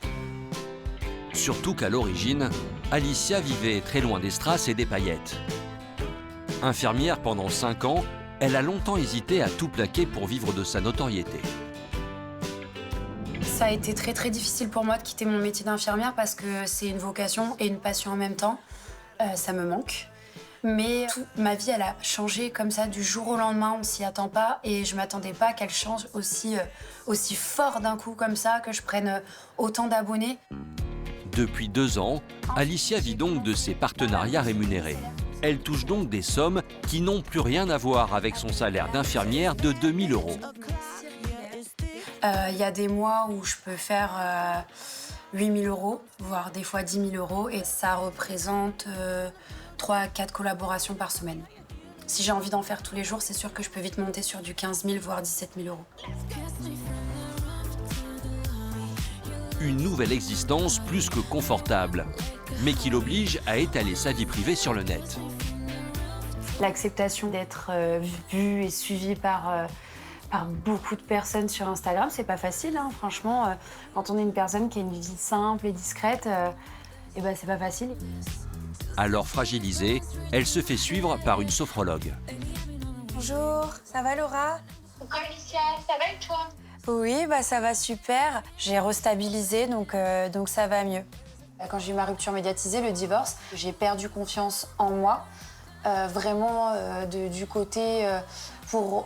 Surtout qu'à l'origine, Alicia vivait très loin des strass et des paillettes. Infirmière pendant 5 ans, Elle a longtemps hésité à tout plaquer pour vivre de sa notoriété. Ça a été très très difficile pour moi de quitter mon métier d'infirmière parce que c'est une vocation et une passion en même temps. Ça me manque. Mais toute ma vie, elle a changé comme ça du jour au lendemain, on s'y attend pas. Et je m'attendais pas qu'elle change aussi fort d'un coup comme ça, que je prenne autant d'abonnés. Depuis 2 ans, Alicia vit donc de ses partenariats rémunérés. Elle touche donc des sommes qui n'ont plus rien à voir avec son salaire d'infirmière de 2 000 €. Il y a des mois où je peux faire 8 000 €, voire des fois 10 000 €, et ça représente 3 à 4 collaborations par semaine. Si j'ai envie d'en faire tous les jours, c'est sûr que je peux vite monter sur du 15 000, voire 17 000 €. Une nouvelle existence plus que confortable, mais qui l'oblige à étaler sa vie privée sur le net. L'acceptation d'être vue et suivie par beaucoup de personnes sur Instagram, c'est pas facile, hein. Franchement, quand on est une personne qui a une vie simple et discrète, eh ben c'est pas facile. Alors fragilisée, elle se fait suivre par une sophrologue. Bonjour, ça va Laura? Coucou Alicia, ça va et toi? Oui, bah ça va super. J'ai restabilisé, donc ça va mieux. Quand j'ai eu ma rupture médiatisée, le divorce, j'ai perdu confiance en moi. Vraiment du côté pour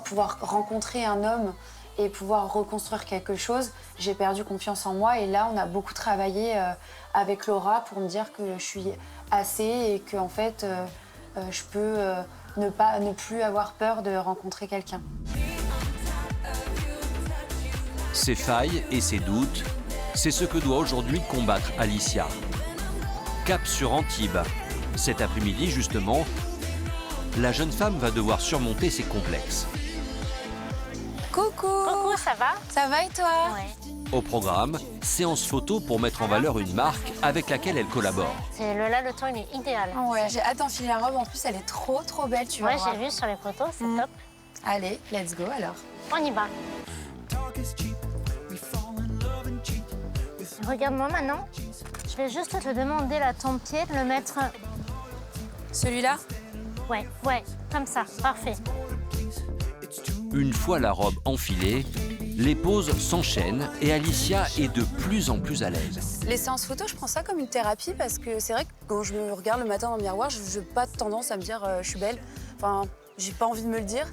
pouvoir rencontrer un homme et pouvoir reconstruire quelque chose, j'ai perdu confiance en moi. Et là, on a beaucoup travaillé avec Laura pour me dire que je suis assez et que en fait, je peux ne plus avoir peur de rencontrer quelqu'un. Ses failles et ses doutes, c'est ce que doit aujourd'hui combattre Alicia. Cap sur Antibes. Cet après-midi, justement, la jeune femme va devoir surmonter ses complexes. Coucou! Coucou, ça va? Ça va et toi? Ouais. Au programme, séance photo pour mettre en valeur une marque avec laquelle elle collabore. Là, le temps, il est idéal. Ouais, j'ai hâte d'enfiler la robe. En plus, elle est trop belle, tu vois. Ouais, j'ai vu sur les photos, c'est top. Allez, let's go alors. On y va. Regarde-moi maintenant. Je vais juste te demander là, ton pied, de le mettre... Celui-là? Ouais, comme ça, parfait. Une fois la robe enfilée, les poses s'enchaînent et Alicia est de plus en plus à l'aise. Les séances photos, je prends ça comme une thérapie parce que c'est vrai que quand je me regarde le matin dans le miroir, je n'ai pas tendance à me dire je suis belle. Enfin, j'ai pas envie de me le dire.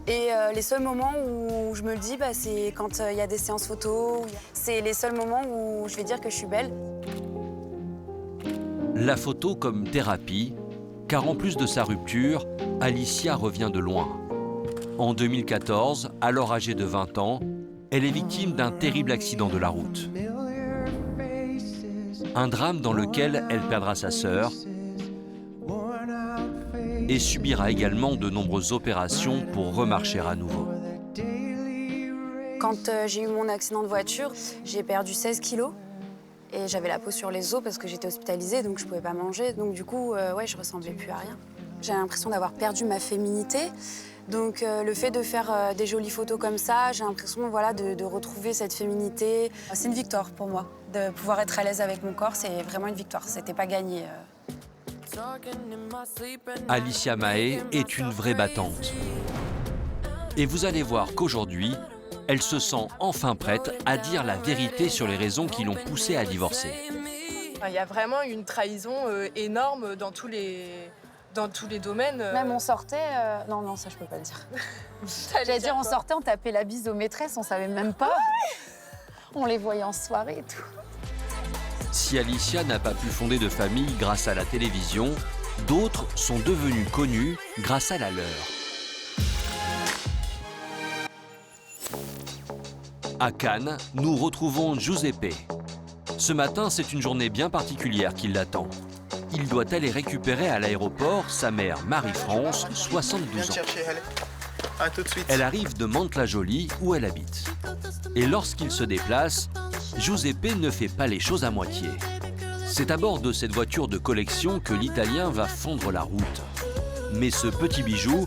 Et les seuls moments où je me le dis, bah, c'est quand il y a des séances photos. C'est les seuls moments où je vais dire que je suis belle. La photo comme thérapie, car en plus de sa rupture, Alicia revient de loin. En 2014, alors âgée de 20 ans, elle est victime d'un terrible accident de la route. Un drame dans lequel elle perdra sa sœur et subira également de nombreuses opérations pour remarcher à nouveau. Quand j'ai eu mon accident de voiture, j'ai perdu 16 kilos et j'avais la peau sur les os parce que j'étais hospitalisée, donc je pouvais pas manger. Donc du coup, ouais, je ressemblais plus à rien. J'ai l'impression d'avoir perdu ma féminité. Donc le fait de faire des jolies photos comme ça, j'ai l'impression voilà, de retrouver cette féminité. C'est une victoire pour moi. De pouvoir être à l'aise avec mon corps, c'est vraiment une victoire. C'était pas gagné. Alicia Mahé est une vraie battante. Et vous allez voir qu'aujourd'hui, elle se sent enfin prête à dire la vérité sur les raisons qui l'ont poussée à divorcer. Il y a vraiment une trahison énorme dans tous les domaines. Même on sortait... Non, ça je peux pas le dire. J'allais dire, on sortait, on tapait la bise aux maîtresses, on savait même pas. On les voyait en soirée et tout. Si Alicia n'a pas pu fonder de famille grâce à la télévision, d'autres sont devenus connus grâce à la leur. À Cannes, nous retrouvons Giuseppe. Ce matin, c'est une journée bien particulière qui l'attend. Il doit aller récupérer à l'aéroport sa mère Marie-France, 72 ans. À tout de suite. Elle arrive de Mantes-la-Jolie, où elle habite. Et lorsqu'il se déplace, Giuseppe ne fait pas les choses à moitié. C'est à bord de cette voiture de collection que l'Italien va fondre la route. Mais ce petit bijou,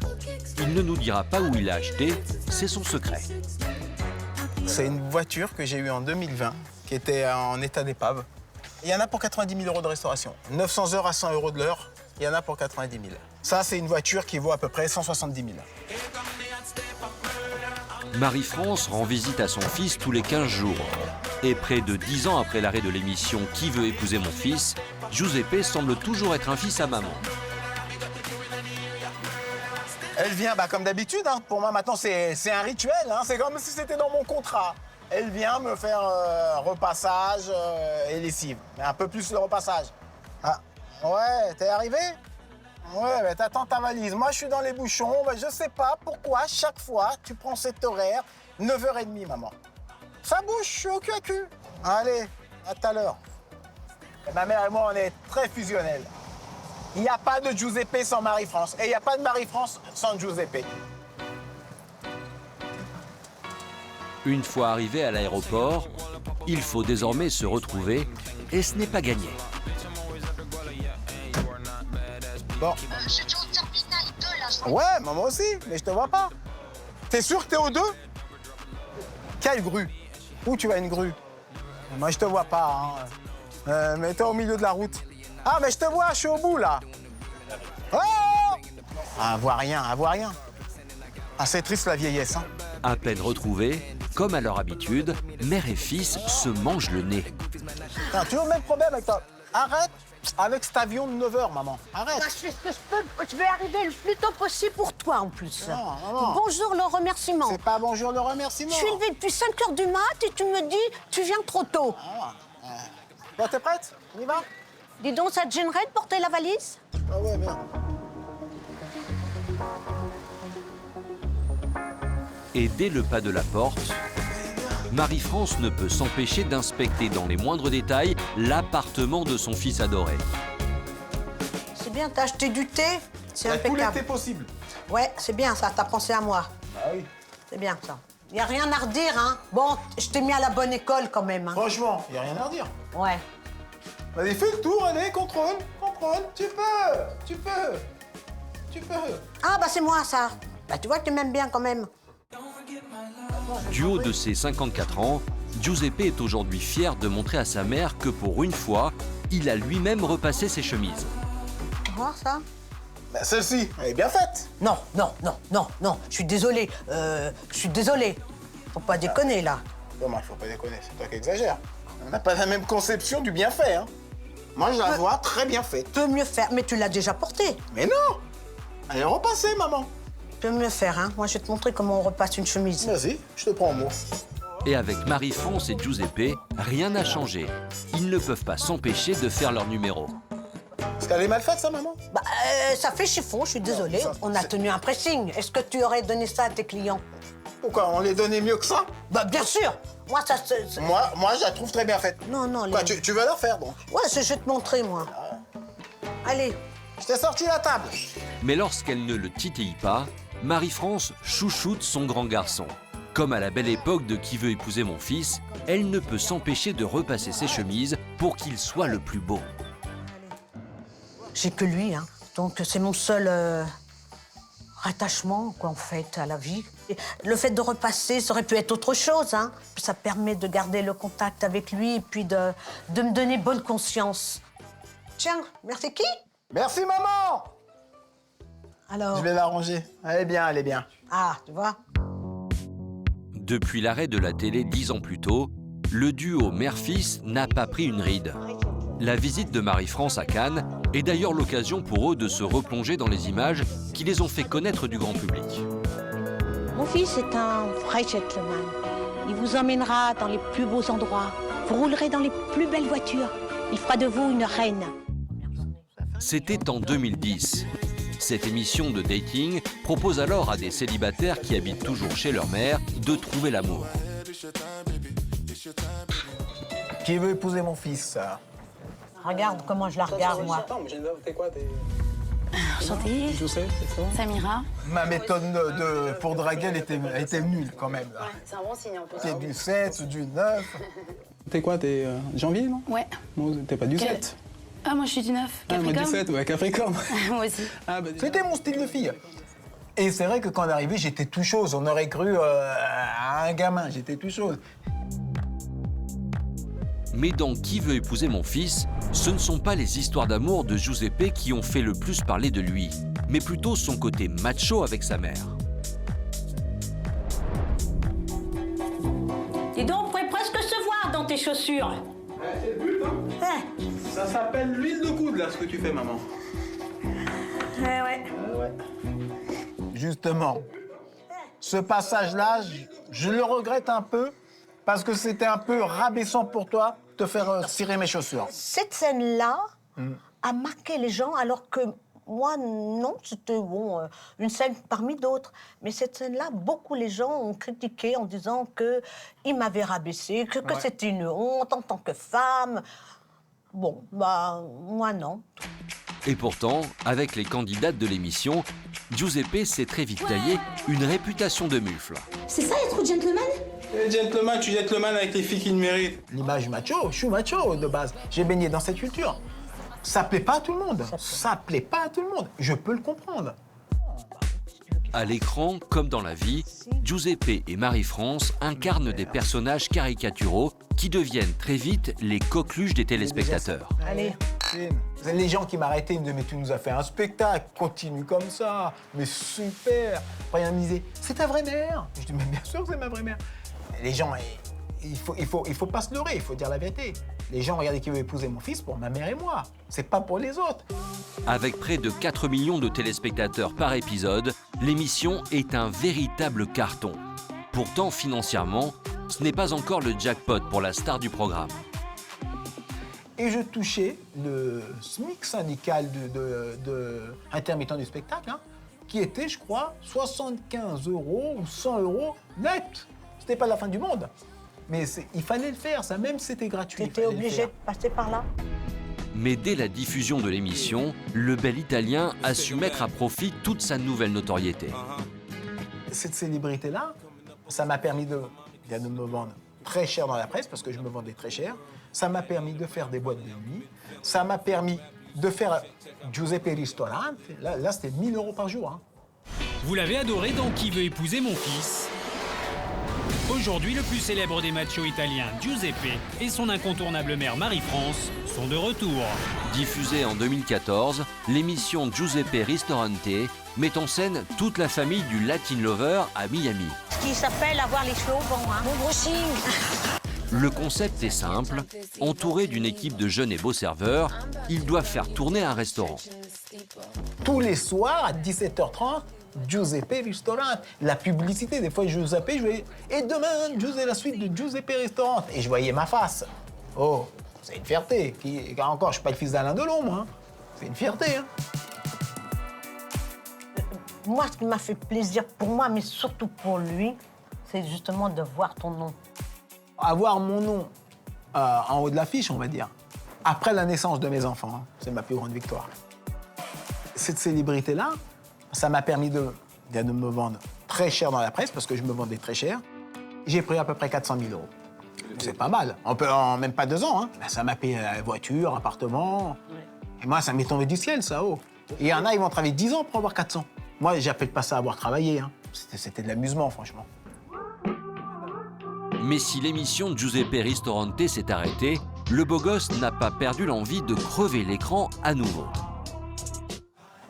il ne nous dira pas où il l'a acheté, c'est son secret. C'est une voiture que j'ai eue en 2020, qui était en état d'épave. Il y en a pour 90 000 € de restauration. 900 heures à 100 € de l'heure. il y en a pour 90 000. Ça, c'est une voiture qui vaut à peu près 170 000. Marie-France rend visite à son fils tous les 15 jours. Et près de 10 ans après l'arrêt de l'émission Qui veut épouser mon fils, Giuseppe semble toujours être un fils à maman. Elle vient, comme d'habitude, hein. Pour moi maintenant c'est un rituel, hein. C'est comme si c'était dans mon contrat. Elle vient me faire repassage et lessive, mais un peu plus le repassage. Ah, ouais, t'es arrivé? Ouais, mais t'attends ta valise. Moi je suis dans les bouchons, je sais pas pourquoi chaque fois tu prends cet horaire, 9h30 maman. Ça bouge, je suis au cul à cul. Allez, à tout à l'heure. Ma mère et moi on est très fusionnels. Il n'y a pas de Giuseppe sans Marie-France. Et il n'y a pas de Marie-France sans Giuseppe. Une fois arrivé à l'aéroport, il faut désormais se retrouver et ce n'est pas gagné. Bon. Ouais, moi aussi, mais je te vois pas. T'es sûr que t'es au 2? Quelle grue? Où tu vas une grue? Moi, je te vois pas. Hein. Mais t'es au milieu de la route. Ah, mais je te vois, je suis au bout, là. Oh! Ah, vois rien, ah, vois rien. Ah, c'est triste, la vieillesse, hein. À peine retrouvés, comme à leur habitude, mère et fils se mangent le nez. Ah, tu as le même problème avec toi. Arrête avec cet avion de 9h, maman. Arrête. Je fais ce que je peux. Je vais arriver le plus tôt possible pour toi, en plus. Non. Bonjour, le remerciement. C'est pas bonjour, le remerciement. Je suis levée depuis 5h du mat et tu me dis, tu viens trop tôt. Bon, t'es prête? On y va? Dis donc, ça te gênerait de porter la valise? Ah ouais, merde. Et dès le pas de la porte, Marie-France ne peut s'empêcher d'inspecter dans les moindres détails l'appartement de son fils adoré. C'est bien, t'as acheté du thé? C'est impeccable. Tout l'été possible. Ouais, c'est bien ça, t'as pensé à moi. Ah oui. C'est bien ça. Y a rien à redire, hein? Bon, je t'ai mis à la bonne école quand même. Hein. Franchement, y a rien à redire. Ouais. Vas-y, fais le tour, allez, contrôle. Tu peux. Ah, c'est moi, ça. Tu vois que tu m'aimes bien quand même. Du haut de ses 54 ans, Giuseppe est aujourd'hui fier de montrer à sa mère que pour une fois, il a lui-même repassé ses chemises. Tu vois ça? Celle-ci, elle est bien faite. Non. Je suis désolée. Faut pas déconner, là. Comment, il faut pas déconner, c'est toi qui exagères. On n'a pas la même conception du bienfait, hein. Moi, je la vois très bien faite. Peut mieux faire, mais tu l'as déjà portée. Mais non! Elle est repassée, maman. Peut mieux faire, hein. Moi, je vais te montrer comment on repasse une chemise. Vas-y, je te prends au mot. Et avec Marie-France et Giuseppe, rien n'a changé. Ils ne peuvent pas s'empêcher de faire leur numéro. Est-ce qu'elle est mal faite, ça, maman? Ça fait chiffon, je suis désolée. On a tenu un pressing. Est-ce que tu aurais donné ça à tes clients? Pourquoi? On les donnait mieux que ça? Bien sûr. Moi, ça... Moi, je la trouve très bien faite. Non. Quoi, tu veux la faire, donc? Ouais, je vais te montrer, moi. Allez. Je t'ai sorti la table. Mais lorsqu'elle ne le titille pas, Marie-France chouchoute son grand garçon. Comme à la belle époque de Qui veut épouser mon fils, elle ne peut s'empêcher de repasser ses chemises pour qu'il soit le plus beau. J'ai que lui, hein. Donc c'est mon seul rattachement, quoi, en fait, à la vie. Et le fait de repasser, ça aurait pu être autre chose, hein. Ça permet de garder le contact avec lui et puis de me donner bonne conscience. Tiens, merci qui? Merci, maman. Alors? Je vais la ranger. Elle est bien. Ah, tu vois? Depuis l'arrêt de la télé 10 ans plus tôt, le duo mère-fils n'a pas pris une ride. La visite de Marie-France à Cannes est d'ailleurs l'occasion pour eux de se replonger dans les images qui les ont fait connaître du grand public. Mon fils est un vrai gentleman. Il vous emmènera dans les plus beaux endroits. Vous roulerez dans les plus belles voitures. Il fera de vous une reine. C'était en 2010. Cette émission de dating propose alors à des célibataires qui habitent toujours chez leur mère de trouver l'amour. Qui veut épouser mon fils? Regarde comment je la regarde, moi. Attends, mais t'es quoi? Enchantée. Je sais, c'est ça. Samira. Ma méthode pour draguer, elle était nulle quand même. Ouais, c'est un bon signe en plus. T'es du 7 ou du 9. T'es quoi? T'es janvier, non? Ouais. Non, t'es pas du 7. Ah, moi je suis du 9. Ah, moi du 7, ouais, Capricorne. Moi aussi. C'était mon style de fille. Et c'est vrai que quand on est arrivé, j'étais tout chose. On aurait cru à un gamin, j'étais tout chose. Mais dans Qui veut épouser mon fils, ce ne sont pas les histoires d'amour de Giuseppe qui ont fait le plus parler de lui, mais plutôt son côté macho avec sa mère. Dis donc, on pourrait presque se voir dans tes chaussures. C'est le but, hein? Ça s'appelle l'huile de coude, là, ce que tu fais, maman. Ouais. Justement, ce passage-là, je le regrette un peu parce que c'était un peu rabaissant pour toi de faire cirer mes chaussures. Cette scène-là a marqué les gens alors que moi, non, c'était bon, une scène parmi d'autres. Mais cette scène-là, beaucoup les gens ont critiqué en disant qu'il m'avait rabaissé, que c'était une honte en tant que femme. Bon, bah, moi non. Et pourtant, avec les candidates de l'émission, Giuseppe s'est très vite taillé une réputation de mufle. C'est ça être gentleman? Gentleman, tu es gentleman avec les filles qui le méritent. L'image macho, je suis macho de base. J'ai baigné dans cette culture. Ça plaît pas à tout le monde. Ça plaît pas à tout le monde. Je peux le comprendre. À l'écran, comme dans la vie, Giuseppe et Marie-France incarnent des personnages caricaturaux qui deviennent très vite les coqueluches des téléspectateurs. Allez. Les gens qui m'arrêtaient, ils me disaient, mais tu nous as fait un spectacle, continue comme ça, mais super. Après, ils me disaient, c'est ta vraie mère? Je dis, mais bien sûr que c'est ma vraie mère. Les gens, il faut pas se leurrer, il faut dire la vérité. Les gens regardaient Qui veut épouser mon fils pour ma mère et moi. C'est pas pour les autres. Avec près de 4 millions de téléspectateurs par épisode, l'émission est un véritable carton. Pourtant, financièrement, ce n'est pas encore le jackpot pour la star du programme. Et je touchais le SMIC syndical de intermittent du spectacle, hein, qui était, je crois, 75 € ou 100 € net. C'était pas la fin du monde. Mais il fallait le faire, ça, même si c'était gratuit. Tu étais obligé de passer par là? Mais dès la diffusion de l'émission, le bel Italien a su mettre à profit toute sa nouvelle notoriété. Cette célébrité-là, ça m'a permis de me vendre très cher dans la presse, parce que je me vendais très cher. Ça m'a permis de faire des boîtes de nuit. Ça m'a permis de faire Giuseppe Ristorante. Là c'était 1 000 € par jour. Hein. Vous l'avez adoré dans Qui veut épouser mon fils? Aujourd'hui, le plus célèbre des machos italiens, Giuseppe, et son incontournable mère Marie-France sont de retour. Diffusée en 2014, l'émission Giuseppe Ristorante met en scène toute la famille du Latin Lover à Miami. Ce qui s'appelle avoir les cheveux au vent, hein. Mon brushing. Le concept est simple. Entouré d'une équipe de jeunes et beaux serveurs, ils doivent faire tourner un restaurant. Tous les soirs, à 17h30, Giuseppe Ristorante. La publicité, des fois, Giuseppe, je voyais « Et demain, la suite de Giuseppe Ristorante ». Et je voyais ma face. Oh, c'est une fierté. Encore, je ne suis pas le fils d'Alain Delon, moi. Hein. C'est une fierté. Hein. Moi, ce qui m'a fait plaisir pour moi, mais surtout pour lui, c'est justement de voir ton nom. Avoir mon nom en haut de l'affiche, on va dire, après la naissance de mes enfants, hein, c'est ma plus grande victoire. Cette célébrité-là, ça m'a permis de me vendre très cher dans la presse, parce que je me vendais très cher. J'ai pris à peu près 400 000 €. C'est pas mal. En même pas 2 ans. Hein. Ça m'a payé la voiture, appartement. Et moi, ça m'est tombé du ciel, ça. Oh. Et il y en a, ils vont travailler 10 ans pour avoir 400. Moi, j'appelle pas ça avoir travaillé. Hein. C'était de l'amusement, franchement. Mais si l'émission de Giuseppe Ristorante s'est arrêtée, le beau gosse n'a pas perdu l'envie de crever l'écran à nouveau.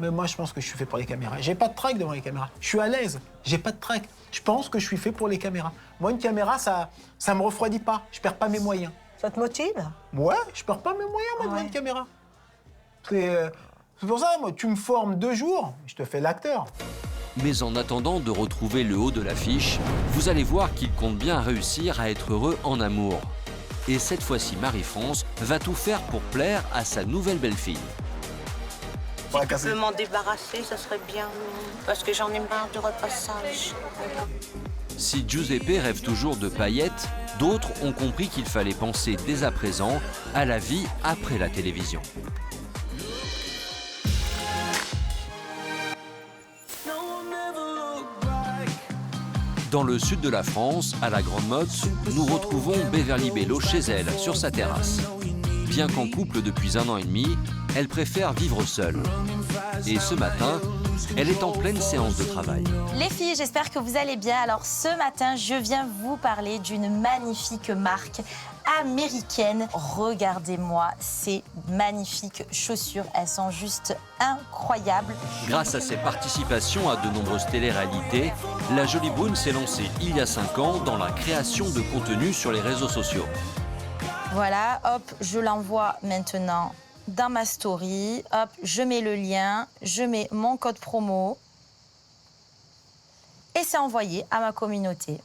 Mais moi, je pense que je suis fait pour les caméras. J'ai pas de trac devant les caméras. Je suis à l'aise. J'ai pas de trac. Je pense que je suis fait pour les caméras. Moi, une caméra, ça me refroidit pas. Je perds pas mes moyens. Ça te motive? Ouais, je perds pas mes moyens, moi, devant une caméra. C'est pour ça, moi, tu me formes 2 jours, je te fais l'acteur. Mais en attendant de retrouver le haut de l'affiche, vous allez voir qu'il compte bien réussir à être heureux en amour. Et cette fois-ci, Marie-France va tout faire pour plaire à sa nouvelle belle-fille. Si tu peux m'en débarrasser, ça serait bien, parce que j'en ai marre de repassage. Si Giuseppe rêve toujours de paillettes, d'autres ont compris qu'il fallait penser dès à présent à la vie après la télévision. Dans le sud de la France, à la Grande Motte, nous retrouvons Beverly Bello chez elle, sur sa terrasse. Bien qu'en couple depuis 1 an et demi, elle préfère vivre seule. Et ce matin, elle est en pleine séance de travail. Les filles, j'espère que vous allez bien. Alors ce matin, je viens vous parler d'une magnifique marque américaine. Regardez-moi ces magnifiques chaussures, elles sont juste incroyables. Grâce à ses participations à de nombreuses téléréalités, la Jolie Brune s'est lancée il y a 5 ans dans la création de contenu sur les réseaux sociaux. Voilà, hop, je l'envoie maintenant dans ma story. Hop, je mets le lien, je mets mon code promo. Et c'est envoyé à ma communauté.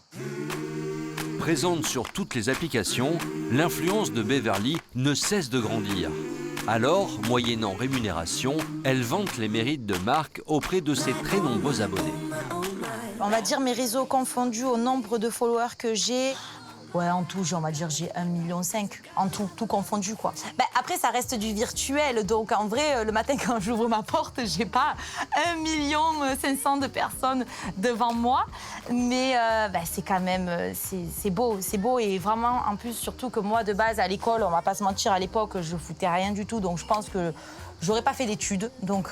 Présente sur toutes les applications, l'influence de Beverly ne cesse de grandir. Alors, moyennant rémunération, elle vante les mérites de marque auprès de ses très nombreux abonnés. On va dire mes réseaux confondus au nombre de followers que j'ai. Ouais, en tout, on va dire j'ai 1,5 million. En tout confondu, quoi. Ben, après, ça reste du virtuel. Donc, en vrai, le matin, quand j'ouvre ma porte, j'ai pas 1,5 million de personnes devant moi. Mais ben, c'est quand même... C'est beau. Et vraiment, en plus, surtout que moi, de base, à l'école, on va pas se mentir, à l'époque, je foutais rien du tout. Donc, je pense que j'aurais pas fait d'études. Donc,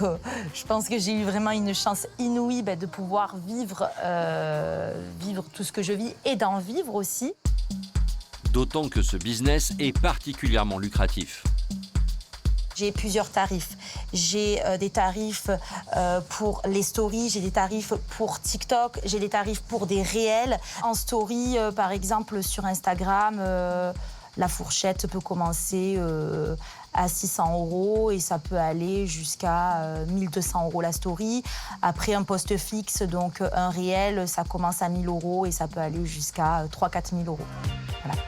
je pense que j'ai eu vraiment une chance inouïe de pouvoir vivre tout ce que je vis et d'en vivre aussi. D'autant que ce business est particulièrement lucratif. J'ai plusieurs tarifs. J'ai des tarifs pour les stories, j'ai des tarifs pour TikTok, j'ai des tarifs pour des réels. En story, par exemple, sur Instagram, la fourchette peut commencer à 600 € et ça peut aller jusqu'à 1200 € la story. Après, un post fixe, donc un réel, ça commence à 1000 € et ça peut aller jusqu'à 3 000 – 4 000 €. Voilà.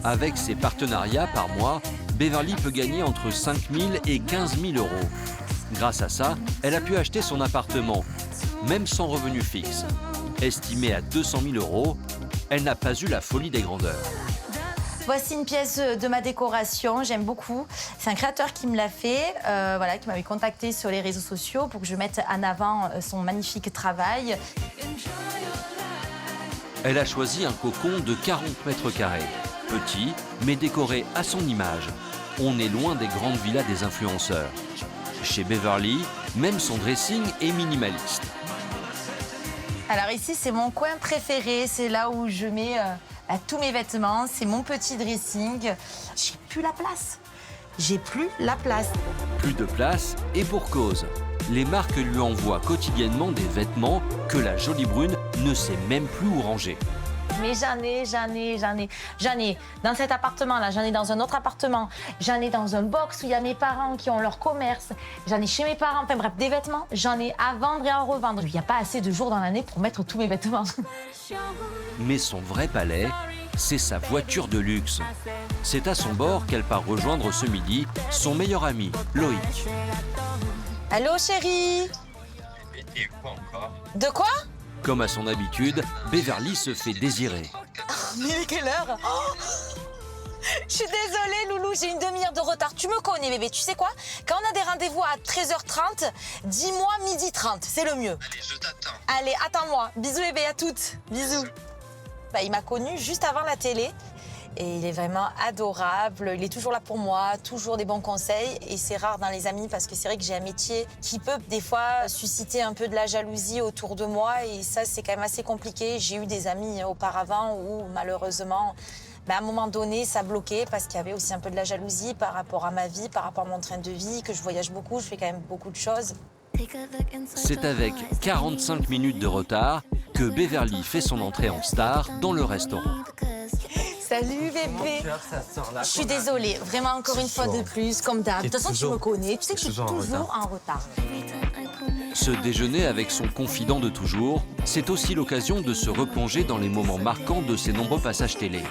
Avec ses partenariats par mois, Beverly peut gagner entre 5 000 et 15 000 €. Grâce à ça, elle a pu acheter son appartement, même sans revenu fixe. Estimé à 200 000 €, elle n'a pas eu la folie des grandeurs. Voici une pièce de ma décoration, j'aime beaucoup. C'est un créateur qui me l'a fait, voilà, qui m'avait contacté sur les réseaux sociaux pour que je mette en avant son magnifique travail. Elle a choisi un cocon de 40 mètres carrés. Petit, mais décoré à son image. On est loin des grandes villas des influenceurs. Chez Beverly, même son dressing est minimaliste. Alors ici, c'est mon coin préféré. C'est là où je mets tous mes vêtements. C'est mon petit dressing. J'ai plus la place. J'ai plus la place. Plus de place et pour cause. Les marques lui envoient quotidiennement des vêtements que la Jolie Brune ne sait même plus où ranger. Mais j'en ai dans cet appartement-là, j'en ai dans un autre appartement, j'en ai dans un box où il y a mes parents qui ont leur commerce, j'en ai chez mes parents, enfin bref, des vêtements, j'en ai à vendre et à revendre. Il n'y a pas assez de jours dans l'année pour mettre tous mes vêtements. Mais son vrai palais, c'est sa voiture de luxe. C'est à son bord qu'elle part rejoindre ce midi son meilleur ami, Loïc. Allô chérie? De quoi? Comme à son habitude, Beverly se fait désirer. Oh, mais quelle heure? Je suis désolée, Loulou, j'ai une demi-heure de retard. Tu me connais, bébé. Tu sais quoi? Quand on a des rendez-vous à 13h30, dis-moi 12h30. C'est le mieux. Allez, je t'attends. Allez, attends-moi. Bisous, bébé, à toutes. Bisous. Bah, il m'a connue juste avant la télé. Et il est vraiment adorable, il est toujours là pour moi, toujours des bons conseils. Et c'est rare dans les amis parce que c'est vrai que j'ai un métier qui peut des fois susciter un peu de la jalousie autour de moi. Et ça, c'est quand même assez compliqué. J'ai eu des amis auparavant où malheureusement, à un moment donné, ça bloquait parce qu'il y avait aussi un peu de la jalousie par rapport à ma vie, par rapport à mon train de vie, que je voyage beaucoup, je fais quand même beaucoup de choses. C'est avec 45 minutes de retard que Beverly fait son entrée en star dans le restaurant. Salut bébé. Je suis désolée, vraiment encore une fois de plus, comme d'hab. De toute façon, tu me connais, tu sais que je suis toujours en retard. Ce déjeuner avec son confident de toujours, c'est aussi l'occasion de se replonger dans les moments marquants de ses nombreux passages télé.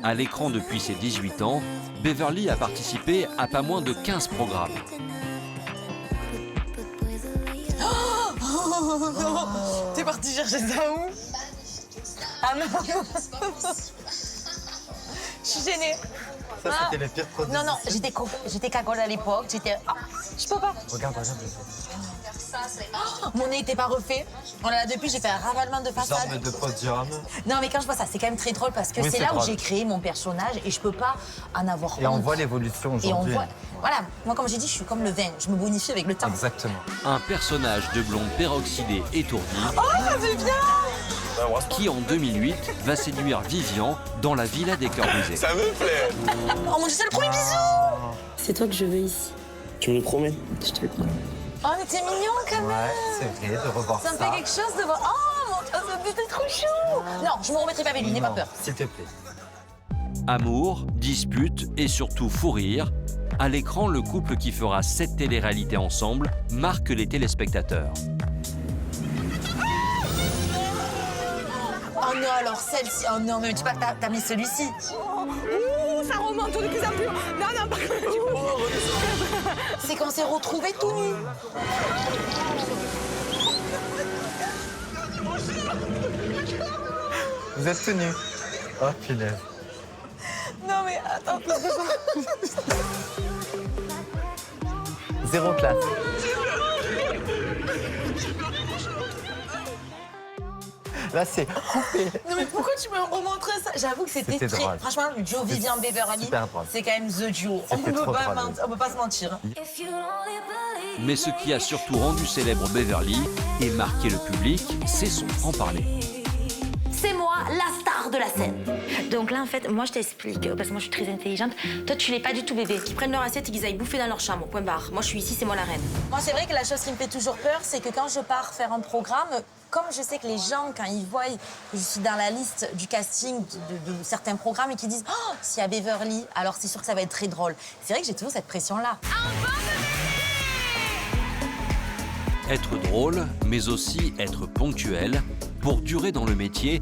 À l'écran depuis ses 18 ans, Beverly a participé à pas moins de 15 programmes. Oh non, t'es parti chercher ça où? Ah non. Je suis gênée. Ça, c'était les pires produits. Non, j'étais cagole à l'époque. Je peux pas. Regarde. Oh, mon nez n'était pas refait. Voilà, depuis, j'ai fait un ravalement de façade. Armes de podium. Non, mais quand je vois ça, c'est quand même très drôle parce que oui, c'est là drôle. où j'ai créé mon personnage et je peux pas en avoir honte. Et on voit l'évolution aujourd'hui. Voilà, moi, comme j'ai dit, je suis comme le vin. Je me bonifie avec le temps. Exactement. Un personnage de blonde peroxydée étourdie. Oh, ça fait bien! qui en 2008 va séduire Vivian dans la Villa des Cœurs Brisés. Ça me plaît. Oh mon Dieu, c'est le premier bisou. C'est toi que je veux ici. Tu me le promets? Je te le promets. Oh, mais t'es mignon quand même. Ouais, c'est vrai de revoir ça. Ça me fait quelque chose de voir. Oh mon Dieu, c'est trop chou. Non, je me remettrai pas avec lui, n'aie pas peur. S'il te plaît. Amour, dispute et surtout fou rire. À l'écran, le couple qui fera cette télé-réalité ensemble marque les téléspectateurs. Oh non, alors celle-ci. Oh non, mais dis pas que t'as mis celui-ci. Ouh, ça remonte de plus en plus. Non, non, pas comme C'est qu'on s'est retrouvés tout nus. Vous êtes tenus. Oh, punaise. Non, mais attends. Zéro classe. Là, c'est coupé. Non, mais pourquoi tu me remontrais ça? J'avoue que c'était très... drôle. Franchement, le duo Vivian Beverly, c'est quand même the duo. On C'était peut trop pas, drôle. on peut pas se mentir. Mais ce qui a surtout rendu célèbre Beverly et marqué le public, c'est son franc-parler. C'est moi, la star de la scène. Donc là, en fait, moi, je t'explique, parce que moi, je suis très intelligente. Toi, tu l'es pas du tout, bébé. Qu'ils prennent leur assiette et qu'ils aillent bouffer dans leur chambre, point barre. Moi, je suis ici, c'est moi la reine. Moi, c'est vrai que la chose qui me fait toujours peur, c'est que quand je pars faire un programme, comme je sais que les gens, quand ils voient que je suis dans la liste du casting de certains programmes et qu'ils disent « Oh, s'il y a Beverly, alors c'est sûr que ça va être très drôle ». C'est vrai que j'ai toujours cette pression-là. Être drôle, mais aussi être ponctuel. Pour durer dans le métier,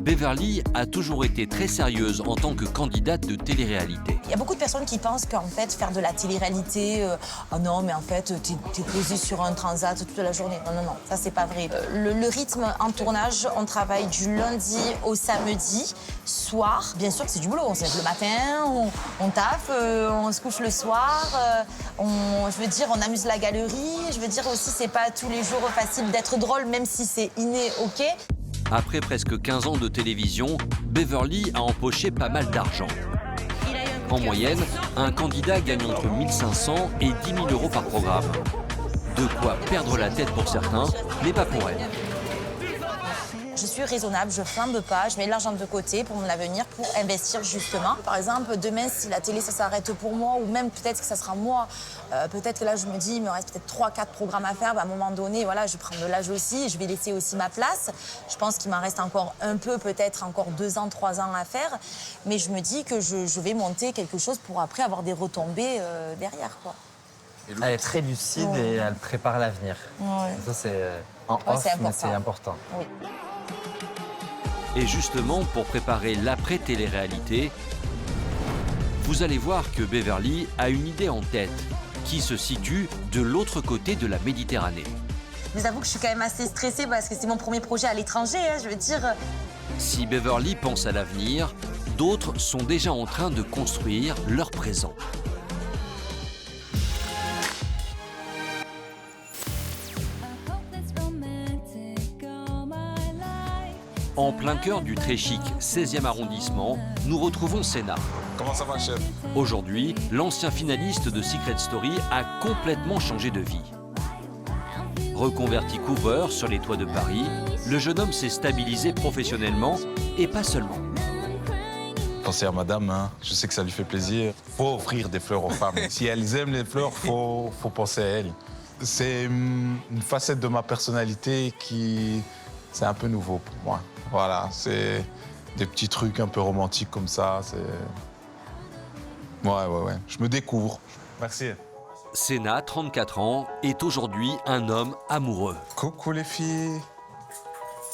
Beverly a toujours été très sérieuse en tant que candidate de télé-réalité. Il y a beaucoup de personnes qui pensent qu'en fait, faire de la télé-réalité, oh non, mais en fait, t'es posé sur un transat toute la journée. Non, non, non, ça, c'est pas vrai. Le rythme en tournage, on travaille du lundi au samedi, soir. Bien sûr que c'est du boulot. On se lève le matin, on taffe, on se couche le soir. Je veux dire, on amuse la galerie. Je veux dire aussi, c'est pas tous les jours facile d'être drôle, même si c'est inné, OK. Après presque 15 ans de télévision, Beverly a empoché pas mal d'argent. En moyenne, un candidat gagne entre 1 500 et 10 000 euros par programme. De quoi perdre la tête pour certains, mais pas pour elle. Je suis raisonnable, je flambe pas, je mets de l'argent de côté pour mon avenir, pour investir justement. Par exemple, demain, si la télé, ça s'arrête pour moi, ou même peut-être que ça sera moi, peut-être que là, je me dis, il me reste peut-être 3-4 programmes à faire, à un moment donné, voilà, je prends de l'âge aussi, je vais laisser aussi ma place. Je pense qu'il m'en reste encore un peu, peut-être encore 2 ans, 3 ans à faire, mais je me dis que je vais monter quelque chose pour après avoir des retombées derrière, quoi. Elle est très lucide et elle prépare l'avenir. Ouais. Ça, c'est en off, mais c'est important. Oui. Et justement, pour préparer l'après-télé-réalité, vous allez voir que Beverly a une idée en tête qui se situe de l'autre côté de la Méditerranée. Je vous avoue que je suis quand même assez stressée parce que c'est mon premier projet à l'étranger, hein, je veux dire. Si Beverly pense à l'avenir, d'autres sont déjà en train de construire leur présent. En plein cœur du très chic 16e arrondissement, nous retrouvons Senna. Comment ça va, chef? Aujourd'hui, l'ancien finaliste de Secret Story a complètement changé de vie. Reconverti couvreur sur les toits de Paris, le jeune homme s'est stabilisé professionnellement et pas seulement. Pensez à madame, hein. Je sais que ça lui fait plaisir. Faut offrir des fleurs aux femmes. Si elles aiment les fleurs, faut penser à elles. C'est une facette de ma personnalité qui... C'est un peu nouveau pour moi. Voilà, c'est des petits trucs un peu romantiques comme ça. Ouais. Je me découvre. Merci. Senna, 34 ans, est aujourd'hui un homme amoureux. Coucou les filles.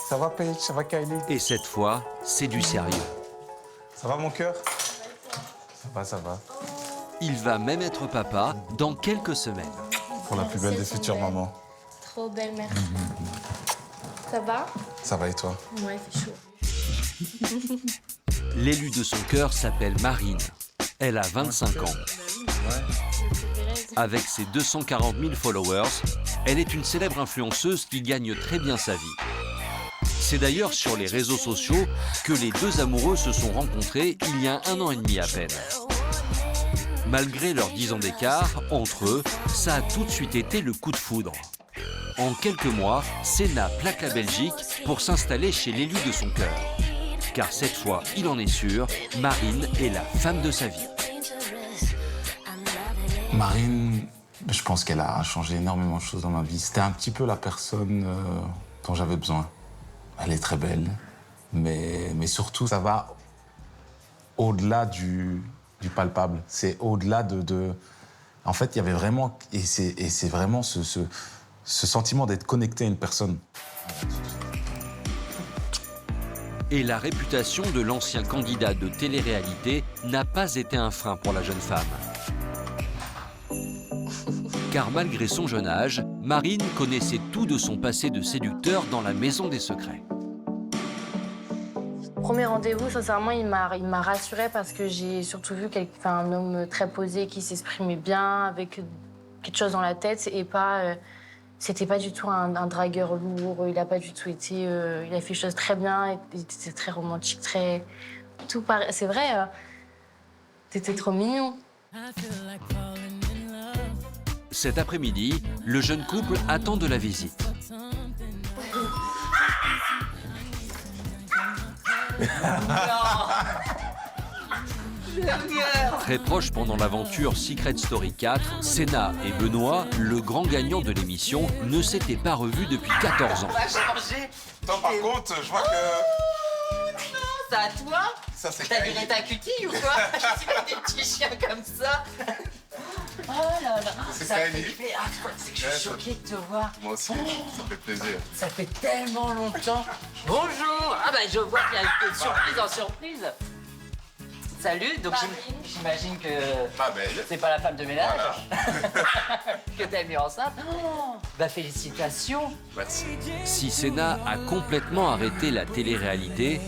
Ça va, Paige? Ça va, Kylie? Et cette fois, c'est du sérieux. Ça va, mon cœur? Ça va. Il va même être papa dans quelques semaines. Pour la plus belle des futures mamans. Trop belle, merci. Ça va? Ça va et toi? Ouais, il fait chaud. L'élu de son cœur s'appelle Marine. Elle a 25 ans. Avec ses 240 000 followers, elle est une célèbre influenceuse qui gagne très bien sa vie. C'est d'ailleurs sur les réseaux sociaux que les deux amoureux se sont rencontrés il y a 1 an et demi à peine. Malgré leurs 10 ans d'écart, entre eux, ça a tout de suite été le coup de foudre. En quelques mois, Senna plaque la Belgique pour s'installer chez l'élu de son cœur. Car cette fois, il en est sûr, Marine est la femme de sa vie. Marine, je pense qu'elle a changé énormément de choses dans ma vie. C'était un petit peu la personne dont j'avais besoin. Elle est très belle, mais surtout, ça va au-delà du palpable. C'est au-delà de... En fait, il y avait vraiment... Et c'est vraiment ce sentiment d'être connecté à une personne. Et la réputation de l'ancien candidat de télé-réalité n'a pas été un frein pour la jeune femme. Car malgré son jeune âge, Marine connaissait tout de son passé de séducteur dans la Maison des Secrets. Premier rendez-vous, sincèrement, il m'a rassurée parce que j'ai surtout vu un homme très posé qui s'exprimait bien, avec quelque chose dans la tête et pas... C'était pas du tout un dragueur lourd, il a pas du tout été... il a fait les choses très bien, il était très romantique, très... Tout pareil. C'est vrai, t'étais trop mignon. Cet après-midi, le jeune couple attend de la visite. Très proche pendant l'aventure Secret Story 4, Senna et Benoît, le grand gagnant de l'émission, ne s'étaient pas revus depuis 14 ans. Ça a changé. Toi, par contre, je vois que... C'est à toi? Ça, c'est T'as viré ta cutie ou quoi? Je suis des petits chiens comme ça. Oh là là. C'est Ça Kylie. fait... Ah, c'est que je suis choquée de te voir. Moi aussi, ça fait plaisir. Ça fait tellement longtemps. Bonjour. Ah bah je vois qu'il y a une surprise en surprise. Salut, donc j'imagine que c'est pas la femme de ménage que t'as mis enceinte. Oh, bah félicitations. Merci. Si Senna a complètement arrêté la télé-réalité,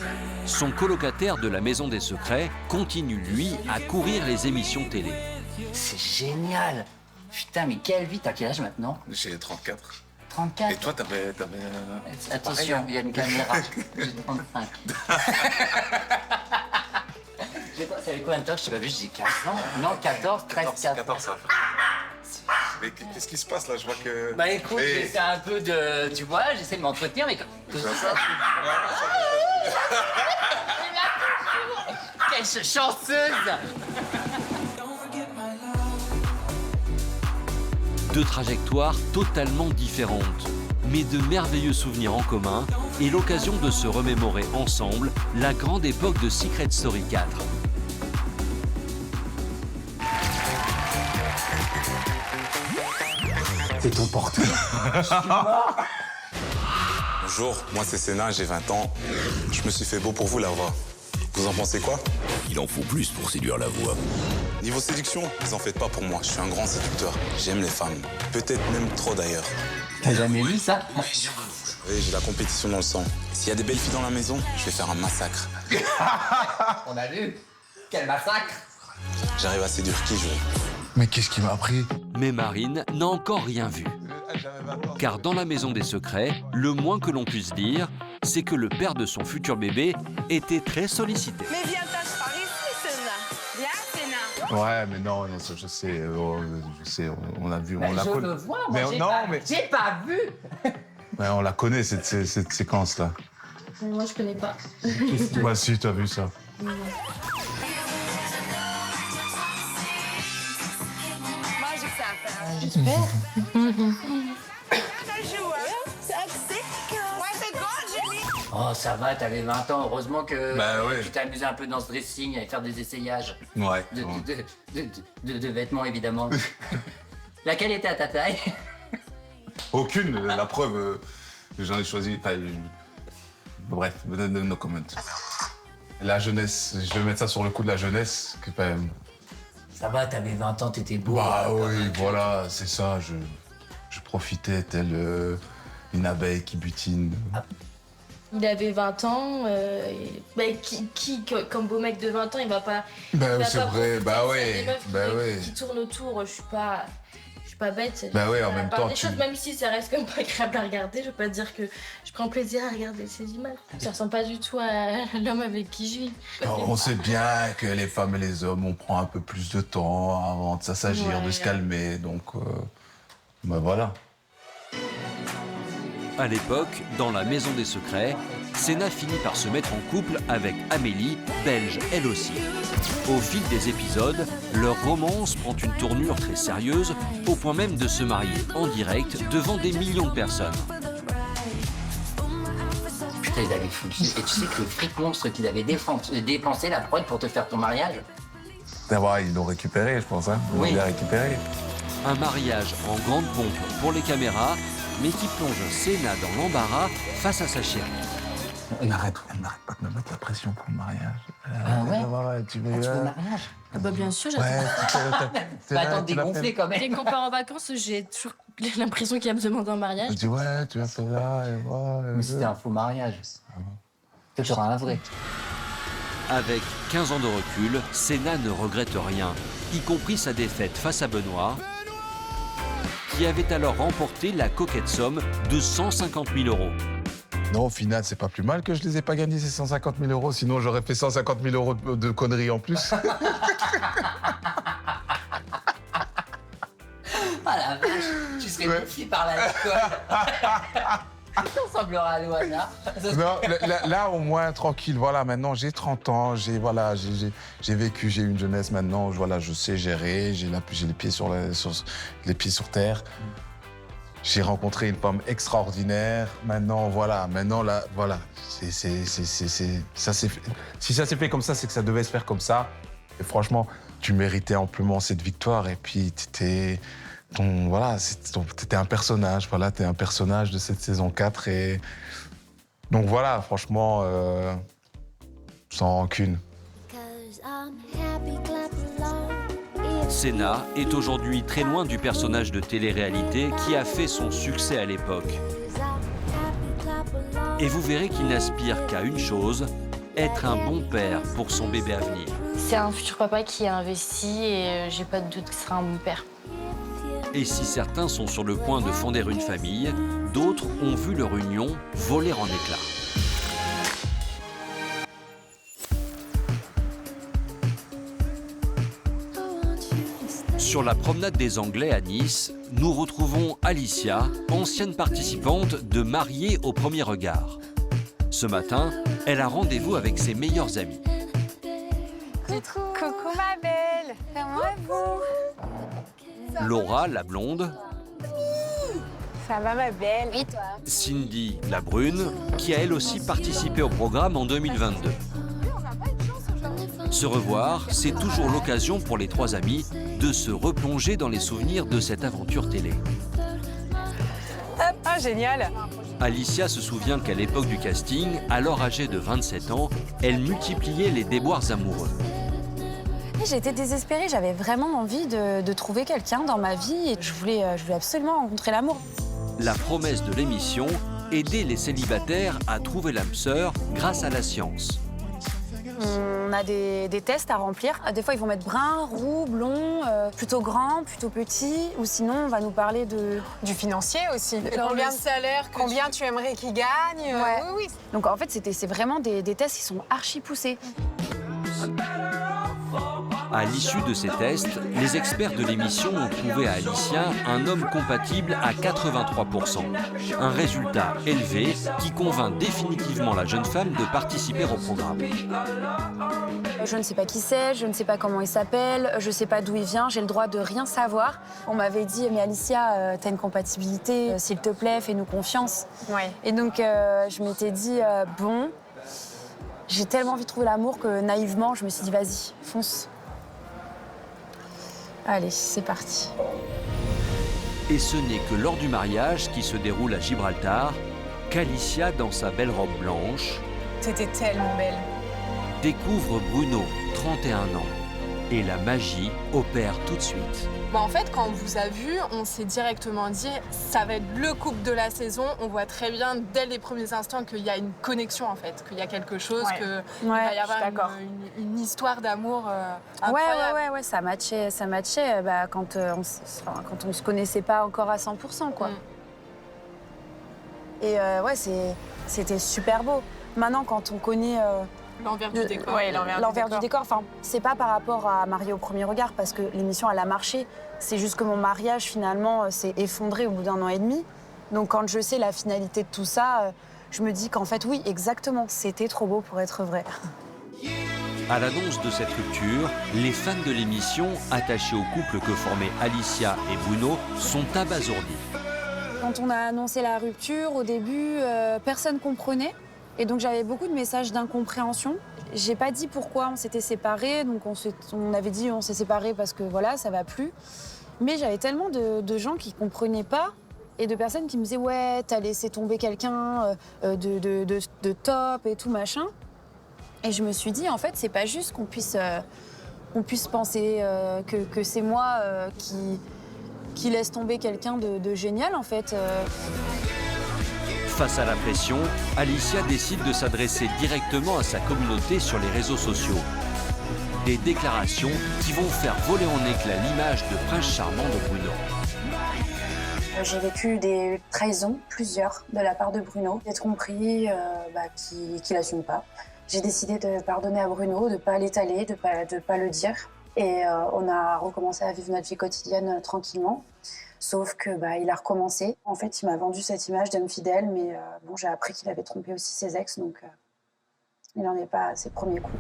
son colocataire de la Maison des Secrets continue, lui, à courir les émissions télé. C'est génial. Putain, mais quelle vie. T'as quel âge maintenant? J'ai 34. 34. Et toi, t'avais... Attention, il y a une caméra. J'ai 35. Ça fait combien de temps que je t'ai pas vu? J'ai 15 ans. Non, 14, 13, 14. ça. Mais qu'est-ce qui se passe là? Je vois que... Bah écoute, j'essaie un peu de... Tu vois, j'essaie de m'entretenir, mais... Quelle chanceuse! Deux trajectoires totalement différentes, mais de merveilleux souvenirs en commun et l'occasion de se remémorer ensemble la grande époque de Secret Story 4. C'est ton portrait. Bonjour, moi c'est Senna, j'ai 20 ans. Je me suis fait beau pour vous, la voix. Vous en pensez quoi? Il en faut plus pour séduire la voix. Niveau séduction, vous en faites pas pour moi. Je suis un grand séducteur. J'aime les femmes. Peut-être même trop d'ailleurs. T'as jamais vu ça? Oui, j'ai la compétition dans le sang. S'il y a des belles filles dans la maison, je vais faire un massacre. On a vu. Quel massacre! J'arrive à séduire qui je veux. Mais qu'est-ce qui m'a pris? Mais Marine n'a encore rien vu. Car dans la Maison des Secrets, le moins que l'on puisse dire, c'est que le père de son futur bébé était très sollicité. Mais viens t'asseoir ici, Senna. Viens, Senna. Ouais, mais non, ça, je sais, on a vu, on la Je connaît. le vois, Mais moi, non, mais j'ai pas vu. ouais, on la connaît cette séquence-là. Moi, je connais pas. Bah si, t'as vu ça. Moi, j'ai que ça à faire. J'espère. Ça joue, hein? C'est axé. Ouais, c'est grand, Jenny. Oh, ça va, t'avais 20 ans. Heureusement que Bah ouais. tu t'es amusé un peu dans ce dressing, à faire des essayages. Ouais. De vêtements, évidemment. Laquelle était à ta taille? Aucune, la preuve, j'en ai choisi. Enfin, bref, no comment. La jeunesse, je vais mettre ça sur le coup de la jeunesse, que quand même. Ça va, t'avais 20 ans, t'étais beau. Bah oui, voilà, c'est ça. Je profitais telle une abeille qui butine. Il avait 20 ans. Comme beau mec de 20 ans, il va pas. Bah il va c'est pas vrai, profiter bah des ouais, meufs bah qui, ouais. qui tournent autour. Je suis pas bête. Bah ouais, en même temps, des choses, même si ça reste comme pas agréable à regarder, je veux pas dire que je prends plaisir à regarder ces images. Ça ressemble pas du tout à l'homme avec qui je vis. Alors, on sait bien que les femmes et les hommes, on prend un peu plus de temps avant de s'assagir, Ouais. de se calmer, donc bah voilà. À l'époque, dans La Maison des Secrets, Senna finit par se mettre en couple avec Amélie, belge elle aussi. Au fil des épisodes, leur romance prend une tournure très sérieuse, au point même de se marier en direct devant des millions de personnes. Putain, ils avaient foutu. Et tu sais que le fric monstre qu'ils avaient dépensé la prod pour te faire ton mariage. D'abord, ils l'ont récupéré, je pense. Hein. Ils l'ont bien récupéré. Un mariage en grande pompe pour les caméras, mais qui plonge Senna dans l'embarras face à sa chérie. Elle n'arrête pas de me mettre la pression pour le mariage. Ah ouais Tu veux le mariage? Ah bah bien sûr, Attends, dégonflé quand même. Dès qu'on part en vacances, j'ai toujours l'impression qu'il va me demander un mariage. Tu dis ouais, tu vas faire là et voilà. Mais c'était un faux mariage. Tu seras un vrai. Avec 15 ans de recul, Senna ne regrette rien, y compris sa défaite face à Benoît, qui avait alors remporté la coquette somme de 150 000 €. Non, au final, c'est pas plus mal que je les ai pas gagnés, ces 150 000 €. Sinon, j'aurais fait 150 000 € de conneries en plus. Ah la vache, tu serais bouffé par l'alcool. Ça ressemblera à Loana. Non, là, au moins, tranquille. Voilà, maintenant, j'ai 30 ans, j'ai vécu, j'ai une jeunesse maintenant. Voilà, je sais gérer, j'ai les pieds les pieds sur terre. J'ai rencontré une femme extraordinaire. Maintenant, voilà, si ça s'est fait comme ça, c'est que ça devait se faire comme ça. Et franchement, tu méritais amplement cette victoire. Et puis, t'étais un personnage. Voilà, t'es un personnage de cette saison 4. Et donc voilà, franchement, sans rancune. Senna est aujourd'hui très loin du personnage de télé-réalité qui a fait son succès à l'époque. Et vous verrez qu'il n'aspire qu'à une chose, être un bon père pour son bébé à venir. C'est un futur papa qui a investi et j'ai pas de doute que ce sera un bon père. Et si certains sont sur le point de fonder une famille, d'autres ont vu leur union voler en éclats. Sur la promenade des Anglais à Nice, nous retrouvons Alicia, ancienne participante de Mariée au premier regard. Ce matin, elle a rendez-vous avec ses meilleurs amis. Coucou ma belle, comment allez-vous? Laura, la blonde. Ça va ma belle? Oui, toi? Cindy, la brune, qui a elle aussi participé au programme en 2022. Se revoir, c'est toujours l'occasion pour les trois amis de se replonger dans les souvenirs de cette aventure télé. Ah, génial! Alicia se souvient qu'à l'époque du casting, alors âgée de 27 ans, elle multipliait les déboires amoureux. J'étais désespérée, j'avais vraiment envie de trouver quelqu'un dans ma vie et je voulais absolument rencontrer l'amour. La promesse de l'émission, aider les célibataires à trouver l'âme sœur grâce à la science. On a des tests à remplir. Des fois, ils vont mettre brun, roux, blond, plutôt grand, plutôt petit. Ou sinon, on va nous parler du financier aussi. Combien de salaire, combien tu aimerais qu'il gagne. Ouais. Oui. Donc en fait, c'est vraiment des tests qui sont archi poussés. À l'issue de ces tests, les experts de l'émission ont trouvé à Alicia un homme compatible à 83%. Un résultat élevé qui convainc définitivement la jeune femme de participer au programme. Je ne sais pas qui c'est, je ne sais pas comment il s'appelle, je ne sais pas d'où il vient, j'ai le droit de rien savoir. On m'avait dit, mais Alicia, t'as une compatibilité, s'il te plaît, fais-nous confiance. Ouais. Et donc, je m'étais dit, bon, j'ai tellement envie de trouver l'amour que naïvement, je me suis dit, vas-y, fonce. Allez, c'est parti. Et ce n'est que lors du mariage qui se déroule à Gibraltar qu'Alicia, dans sa belle robe blanche, T'étais tellement belle. découvre Bruno, 31 ans. Et la magie opère tout de suite. En fait, quand on vous a vu, on s'est directement dit ça va être le couple de la saison. On voit très bien dès les premiers instants qu'il y a une connexion en fait, qu'il y a quelque chose, qu'il va y avoir une histoire d'amour incroyable. Ouais, ça matchait quand on se connaissait pas encore à 100%, quoi. Et c'était super beau. Maintenant, quand on connaît l'envers du décor. Ouais, l'envers du décor. Enfin, c'est pas par rapport à Mariée au premier regard, parce que l'émission, elle a marché. C'est juste que mon mariage, finalement, s'est effondré au bout d'1 an et demi. Donc quand je sais la finalité de tout ça, je me dis qu'en fait, oui, exactement, c'était trop beau pour être vrai. À l'annonce de cette rupture, les fans de l'émission, attachés au couple que formaient Alicia et Bruno, sont abasourdis. Quand on a annoncé la rupture, au début, personne ne comprenait. Et donc j'avais beaucoup de messages d'incompréhension. J'ai pas dit pourquoi on s'était séparés. Donc on avait dit on s'est séparés parce que voilà, ça va plus. Mais j'avais tellement de gens qui comprenaient pas et de personnes qui me disaient ouais, t'as laissé tomber quelqu'un de top et tout machin. Et je me suis dit en fait, c'est pas juste qu'on puisse penser que c'est moi qui laisse tomber quelqu'un de génial en fait. Face à la pression, Alicia décide de s'adresser directement à sa communauté sur les réseaux sociaux. Des déclarations qui vont faire voler en éclats l'image de prince charmant de Bruno. J'ai vécu des trahisons, plusieurs, de la part de Bruno. Des tromperies qu'il n'assume pas. J'ai décidé de pardonner à Bruno, de ne pas l'étaler, de pas le dire. Et on a recommencé à vivre notre vie quotidienne tranquillement. Sauf que il a recommencé. En fait, il m'a vendu cette image d'homme fidèle, mais j'ai appris qu'il avait trompé aussi ses ex, donc il n'en est pas à ses premiers coups.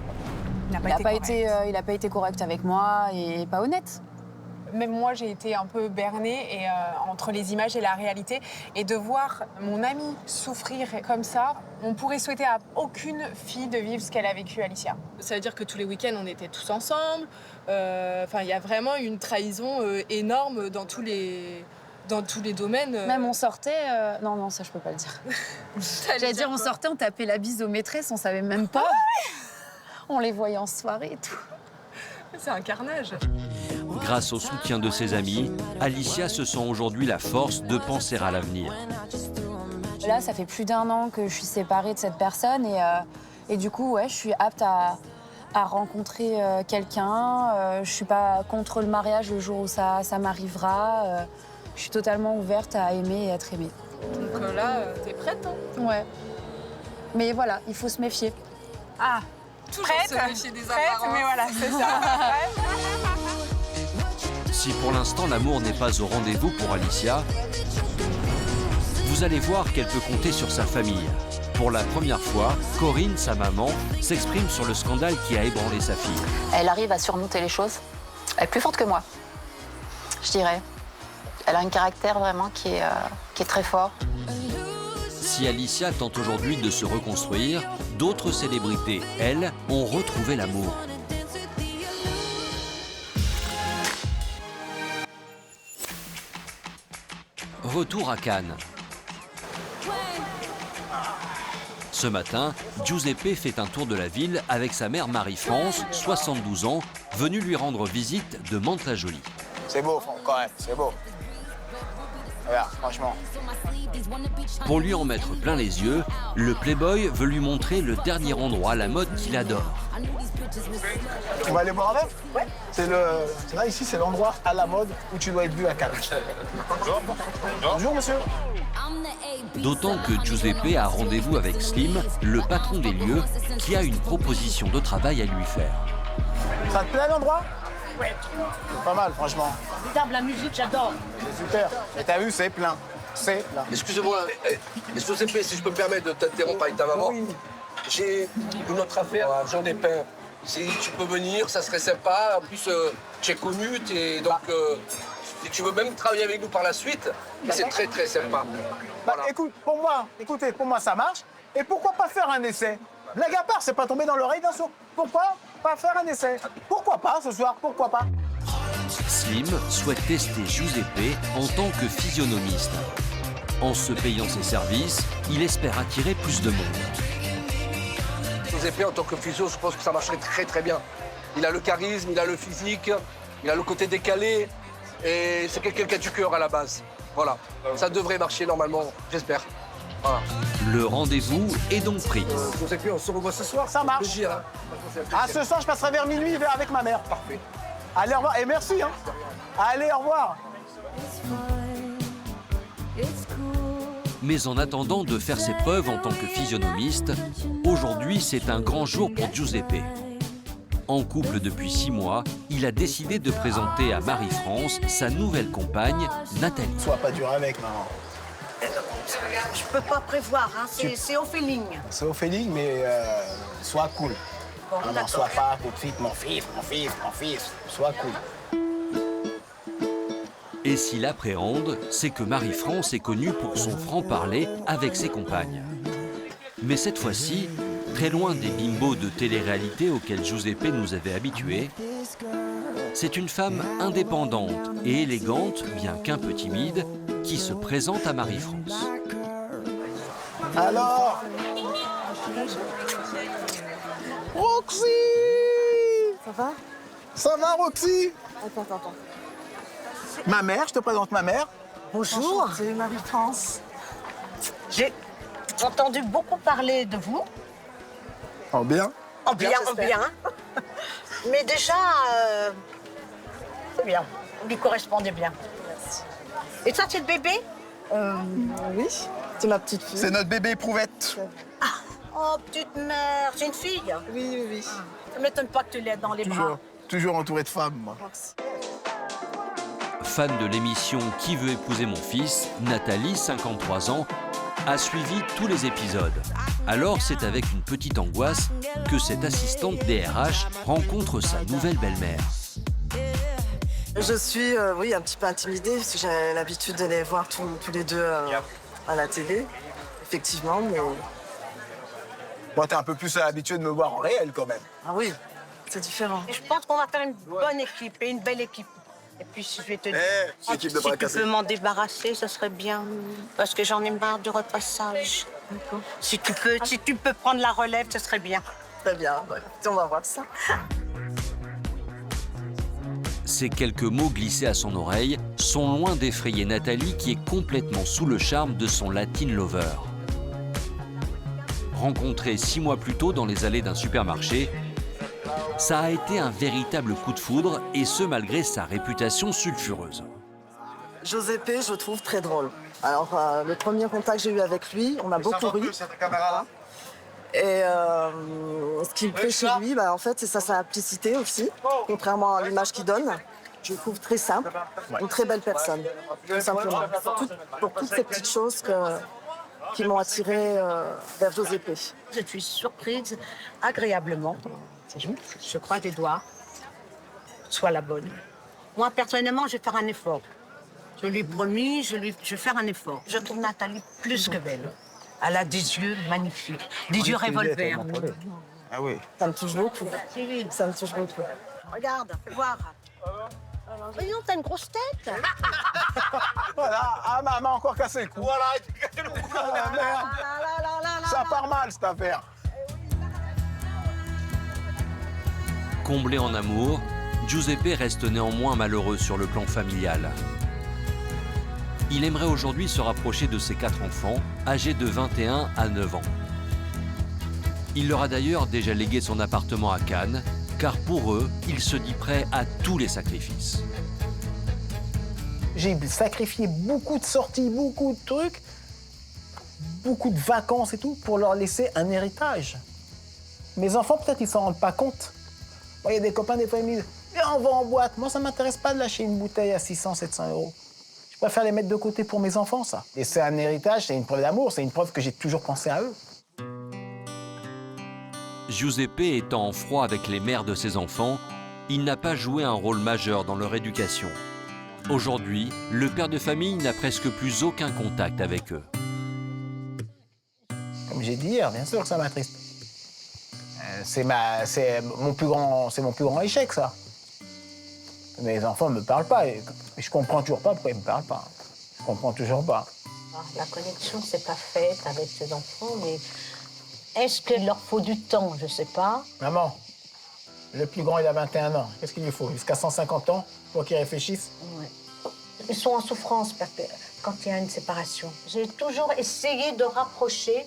Il n'a pas été correct avec moi et pas honnête. Même moi, j'ai été un peu bernée entre les images et la réalité. Et de voir mon amie souffrir comme ça, on pourrait souhaiter à aucune fille de vivre ce qu'elle a vécu, Alicia. Ça veut dire que tous les week-ends, on était tous ensemble. Il y a vraiment une trahison énorme dans tous les domaines. Même on sortait... Non, ça, je peux pas le dire. J'allais dire, on sortait, on tapait la bise aux maîtresses, on savait même pas. On les voyait en soirée et tout. C'est un carnage. Grâce au soutien de ses amis, Alicia se sent aujourd'hui la force de penser à l'avenir. Là, ça fait plus d'1 an que je suis séparée de cette personne et du coup, ouais, je suis apte à rencontrer quelqu'un. Je suis pas contre le mariage le jour où ça m'arrivera. Je suis totalement ouverte à aimer et être aimée. Donc là, t'es prête, hein? Ouais. Mais voilà, il faut se méfier. Ah, toujours se méfier des apparences. Mais voilà, c'est ça. Si pour l'instant l'amour n'est pas au rendez-vous pour Alicia, vous allez voir qu'elle peut compter sur sa famille. Pour la première fois, Corinne, sa maman, s'exprime sur le scandale qui a ébranlé sa fille. Elle arrive à surmonter les choses. Elle est plus forte que moi, je dirais. Elle a un caractère vraiment qui est très fort. Si Alicia tente aujourd'hui de se reconstruire, d'autres célébrités, elles, ont retrouvé l'amour. Retour à Cannes. Ce matin, Giuseppe fait un tour de la ville avec sa mère Marie-France, 72 ans, venue lui rendre visite de Mantes-la-Jolie. C'est beau, quand même, c'est beau. Regarde, franchement. Pour lui en mettre plein les yeux, le Playboy veut lui montrer le dernier endroit à la mode qu'il adore. On va aller boire avec? Ouais. C'est là, ici, c'est l'endroit à la mode où tu dois être vu à Cannes. Bonjour. Bonjour, monsieur. D'autant que Giuseppe a rendez-vous avec Slim, le patron des lieux, qui a une proposition de travail à lui faire. Ça te plaît l'endroit? Ouais. C'est pas mal, franchement. Regarde la musique, j'adore. C'est super. Et t'as vu, c'est plein. C'est plein. Excusez-moi, Giuseppe, si je peux me permettre de t'interrompre avec ta maman. Oui. J'ai une autre affaire à Jean Despins. Si tu peux venir, ça serait sympa. En plus, tu es connu, donc si tu veux même travailler avec nous par la suite, c'est très très sympa. Voilà. Écoute, pour moi, ça marche. Et pourquoi pas faire un essai? Blague à part, c'est pas tombé dans l'oreille d'un sourd. Pourquoi pas faire un essai? Pourquoi pas ce soir? Pourquoi pas? Slim souhaite tester Giuseppe en tant que physionomiste. En se payant ses services, il espère attirer plus de monde. Giuseppe, en tant que physio, je pense que ça marcherait très très bien. Il a le charisme, il a le physique, il a le côté décalé et c'est quelqu'un qui a du cœur à la base. Voilà, ça devrait marcher normalement, j'espère. Voilà. Le rendez-vous est donc pris. Giuseppe, on se revoit ce soir. Ça marche. Ce soir, je passerai vers minuit avec ma mère. Parfait. Allez, au revoir. Et merci. Hein. Allez, au revoir. Mais en attendant de faire ses preuves en tant que physionomiste, aujourd'hui, c'est un grand jour pour Giuseppe. En couple depuis 6 mois, il a décidé de présenter à Marie-France sa nouvelle compagne, Nathalie. Sois pas dur avec, maman. Je peux pas prévoir, hein. C'est au feeling. C'est au feeling, mais sois cool. Bon, n'en sois pas tout de suite mon fils. Sois cool. Et s'il appréhende, c'est que Marie-France est connue pour son franc-parler avec ses compagnes. Mais cette fois-ci, très loin des bimbos de télé-réalité auxquels Giuseppe nous avait habitués, c'est une femme indépendante et élégante, bien qu'un peu timide, qui se présente à Marie-France. Alors Roxy! Ça va? Ça va, Roxy? Attends. Ma mère, je te présente ma mère. Bonjour. C'est Marie-France. J'ai entendu beaucoup parler de vous. En bien? En bien. Mais déjà, c'est bien. Vous lui correspondez bien. Merci. Et ça, c'est le bébé? Oui, c'est ma petite fille. C'est notre bébé éprouvette. Oh, petite mère, c'est une fille? Oui. Ça ne m'étonne pas que tu l'aides dans les bras. Toujours entouré de femmes, moi. Fan de l'émission Qui veut épouser mon fils, Nathalie, 53 ans, a suivi tous les épisodes. Alors c'est avec une petite angoisse que cette assistante DRH rencontre sa nouvelle belle-mère. Je suis, un petit peu intimidée, parce que j'ai l'habitude de les voir tous les deux à la télé, effectivement, mais... Bon, t'es un peu plus habitué de me voir en réel, quand même. Ah oui, c'est différent. Et je pense qu'on va faire une bonne équipe et une belle équipe. Et puis, si je vais te dire, équipe de si bras tu cassés. peux m'en débarrasser, ce serait bien. Parce que j'en ai marre du repassage. Si tu peux prendre la relève, ce serait bien. Très bien, on va voir ça. Ces quelques mots glissés à son oreille sont loin d'effrayer Nathalie qui est complètement sous le charme de son Latin lover. Rencontré 6 mois plus tôt dans les allées d'un supermarché, ça a été un véritable coup de foudre et ce malgré sa réputation sulfureuse. Giuseppe, je le trouve très drôle. Alors, le premier contact que j'ai eu avec lui, on a beaucoup ri. Et ce qui me plaît chez lui, en fait, c'est sa simplicité aussi, contrairement à l'image qu'il donne. Je le trouve très simple, une très belle personne, tout simplement. Pour toutes ces petites choses qui m'ont attirée vers Giuseppe. Je suis surprise agréablement. Je croise les doigts. Sois la bonne. Moi, personnellement, je vais faire un effort. Je lui ai promis, je vais faire un effort. Je trouve Nathalie plus que belle. Elle a des yeux magnifiques, des yeux revolver. Ah oui. Ça me touche beaucoup. Ça me touche beaucoup. Regarde, fais voir. Voyons, t'as une grosse tête. Voilà, maman, encore cassé le cou. Voilà, cassé le cou. Ah, merde. Ça part mal, cette affaire. Comblé en amour, Giuseppe reste néanmoins malheureux sur le plan familial. Il aimerait aujourd'hui se rapprocher de ses 4 enfants, âgés de 21 à 9 ans. Il leur a d'ailleurs déjà légué son appartement à Cannes, car pour eux, il se dit prêt à tous les sacrifices. J'ai sacrifié beaucoup de sorties, beaucoup de trucs, beaucoup de vacances et tout, pour leur laisser un héritage. Mes enfants, peut-être, ils s'en rendent pas compte. Moi, il y a des copains, des fois, ils me disent « Viens, on va en boîte ». Moi, ça ne m'intéresse pas de lâcher une bouteille à 600, 700 euros. Je préfère les mettre de côté pour mes enfants, ça. Et c'est un héritage, c'est une preuve d'amour, c'est une preuve que j'ai toujours pensé à eux. Giuseppe étant en froid avec les mères de ses enfants, il n'a pas joué un rôle majeur dans leur éducation. Aujourd'hui, le père de famille n'a presque plus aucun contact avec eux. Comme j'ai dit hier, bien sûr que ça m'attriste. C'est mon plus grand échec, ça. Mes enfants ne me parlent pas et je comprends toujours pas pourquoi ils me parlent pas. Je comprends toujours pas. La connexion, c'est pas faite avec ses enfants, mais est-ce qu'il leur faut du temps? Je sais pas. Maman, le plus grand, il a 21 ans. Qu'est-ce qu'il lui faut? Jusqu'à 150 ans pour qu'ils réfléchissent? Ouais. Ils sont en souffrance quand il y a une séparation. J'ai toujours essayé de rapprocher.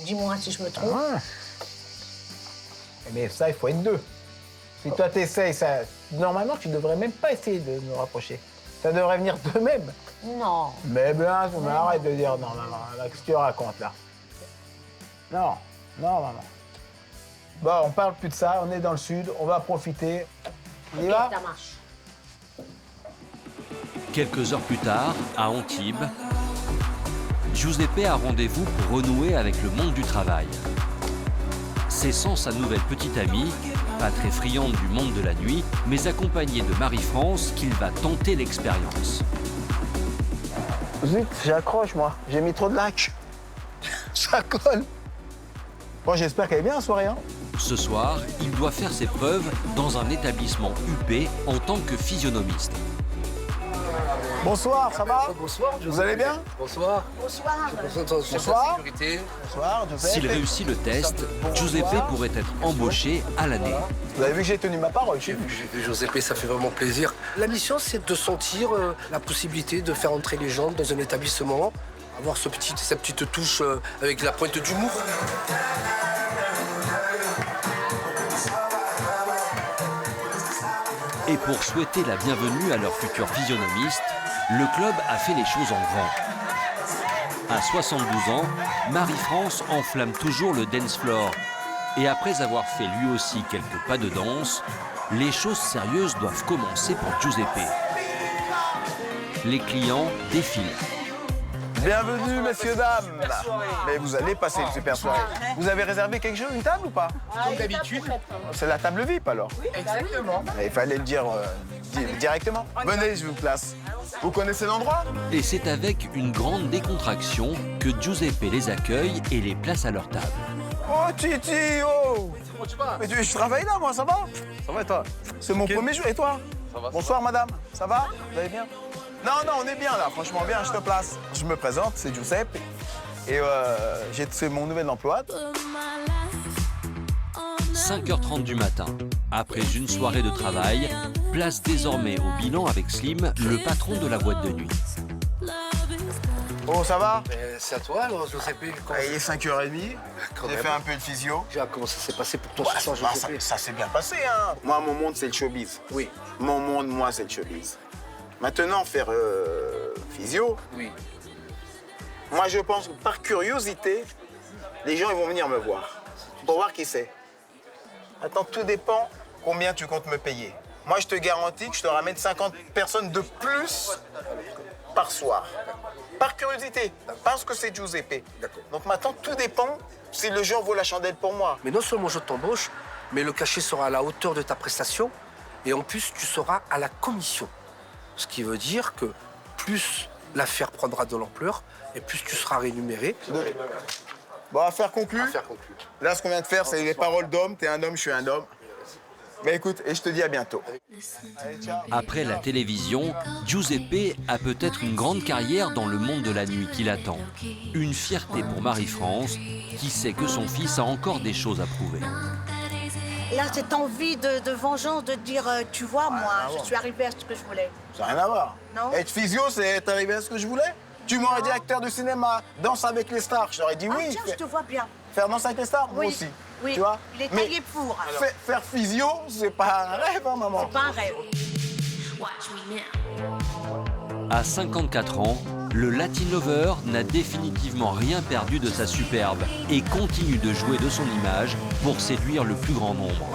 Dis-moi si je me trompe. Ah. Mais ça, il faut être deux. Si toi, t'essayes, ça... Normalement, tu devrais même pas essayer de nous rapprocher. Ça devrait venir d'eux-mêmes. Non. Mais bien, arrête de dire non, maman. Qu'est-ce que tu racontes, là? Non, maman. Bon, on parle plus de ça, on est dans le sud, on va profiter. On y va? Ça marche. Quelques heures plus tard, à Antibes, Giuseppe a rendez-vous pour renouer avec le monde du travail. C'est sans sa nouvelle petite amie, pas très friande du monde de la nuit, mais accompagnée de Marie-France qu'il va tenter l'expérience. Zut, j'accroche moi, j'ai mis trop de lac. Ça colle. Bon, j'espère qu'elle est bien la soirée. Hein. Ce soir, il doit faire ses preuves dans un établissement UP en tant que physionomiste. Bonsoir, ça va? Bonsoir. Vous allez bien? Bonsoir. Bonsoir. Bonsoir. Bonsoir, Giuseppe. S'il réussit le test, Giuseppe pourrait être embauché à l'année. Vous avez vu que j'ai tenu ma parole? J'ai vu Giuseppe, ça fait vraiment plaisir. La mission, c'est de sentir la possibilité de faire entrer les gens dans un établissement, avoir cette petite touche avec la pointe d'humour. Et pour souhaiter la bienvenue à leur futur physionomiste, le club a fait les choses en grand. À 72 ans, Marie-France enflamme toujours le dance floor. Et après avoir fait lui aussi quelques pas de danse, les choses sérieuses doivent commencer pour Giuseppe. Les clients défilent. Bienvenue, messieurs, dames. Mais vous allez passer une super soirée. Vous avez réservé quelque chose, une table ou pas? Comme d'habitude. C'est la table VIP alors? Oui, exactement. Il fallait le dire directement. Venez, je vous place. Vous connaissez l'endroit? Et c'est avec une grande décontraction que Giuseppe les accueille et les place à leur table. Oh, Titi, oh! Mais je travaille là, moi, ça va? Ça va et toi? C'est mon premier jour. Et toi? Ça va. Bonsoir, madame. Ça va? Vous allez bien? Non, on est bien là, franchement, bien, je te place. Je me présente, c'est Giuseppe. Et c'est mon nouvel emploi. 5h30 du matin. Après une soirée de travail, place désormais au bilan avec Slim, le patron de la boîte de nuit. Oh, ça va? C'est à toi alors, Giuseppe. Il est 5h30. J'ai fait un peu de physio. Comment ça s'est passé pour toi ce soir, Giuseppe? Ça s'est bien passé, hein. Moi, mon monde, c'est le showbiz. Oui. Mon monde, moi, c'est le showbiz. Maintenant, faire physio, oui. Moi, je pense que par curiosité, les gens ils vont venir me voir pour voir qui c'est. Attends, tout dépend combien tu comptes me payer. Moi, je te garantis que je te ramène 50 personnes de plus par soir. Par curiosité, parce que c'est Giuseppe. Donc maintenant, tout dépend si le genre vaut la chandelle pour moi. Mais non seulement je t'embauche, mais le cachet sera à la hauteur de ta prestation et en plus, tu seras à la commission. Ce qui veut dire que plus l'affaire prendra de l'ampleur et plus tu seras rémunéré. Bon, affaire conclue. Là, ce qu'on vient de faire, c'est les paroles d'homme. T'es un homme, je suis un homme. Mais écoute, et je te dis à bientôt. Allez, ciao. Après la télévision, Giuseppe a peut-être une grande carrière dans le monde de la nuit qui l'attend. Une fierté pour Marie-France, qui sait que son fils a encore des choses à prouver. Là, cette envie de vengeance, de dire, tu vois, moi, je suis arrivée à ce que je voulais. Ça n'a rien à voir. Non. Être physio, c'est être arrivé à ce que je voulais. Tu m'aurais dit acteur de cinéma, danse avec les stars. Je t'aurais dit oui. Tiens, je te vois bien. Faire danse avec les stars, Oui. moi aussi. Oui, Tu vois. il est Mais taillé pour. faire physio, c'est pas un rêve, hein, maman. C'est pas un rêve. À 54 ans, le Latin Lover n'a définitivement rien perdu de sa superbe et continue de jouer de son image pour séduire le plus grand nombre.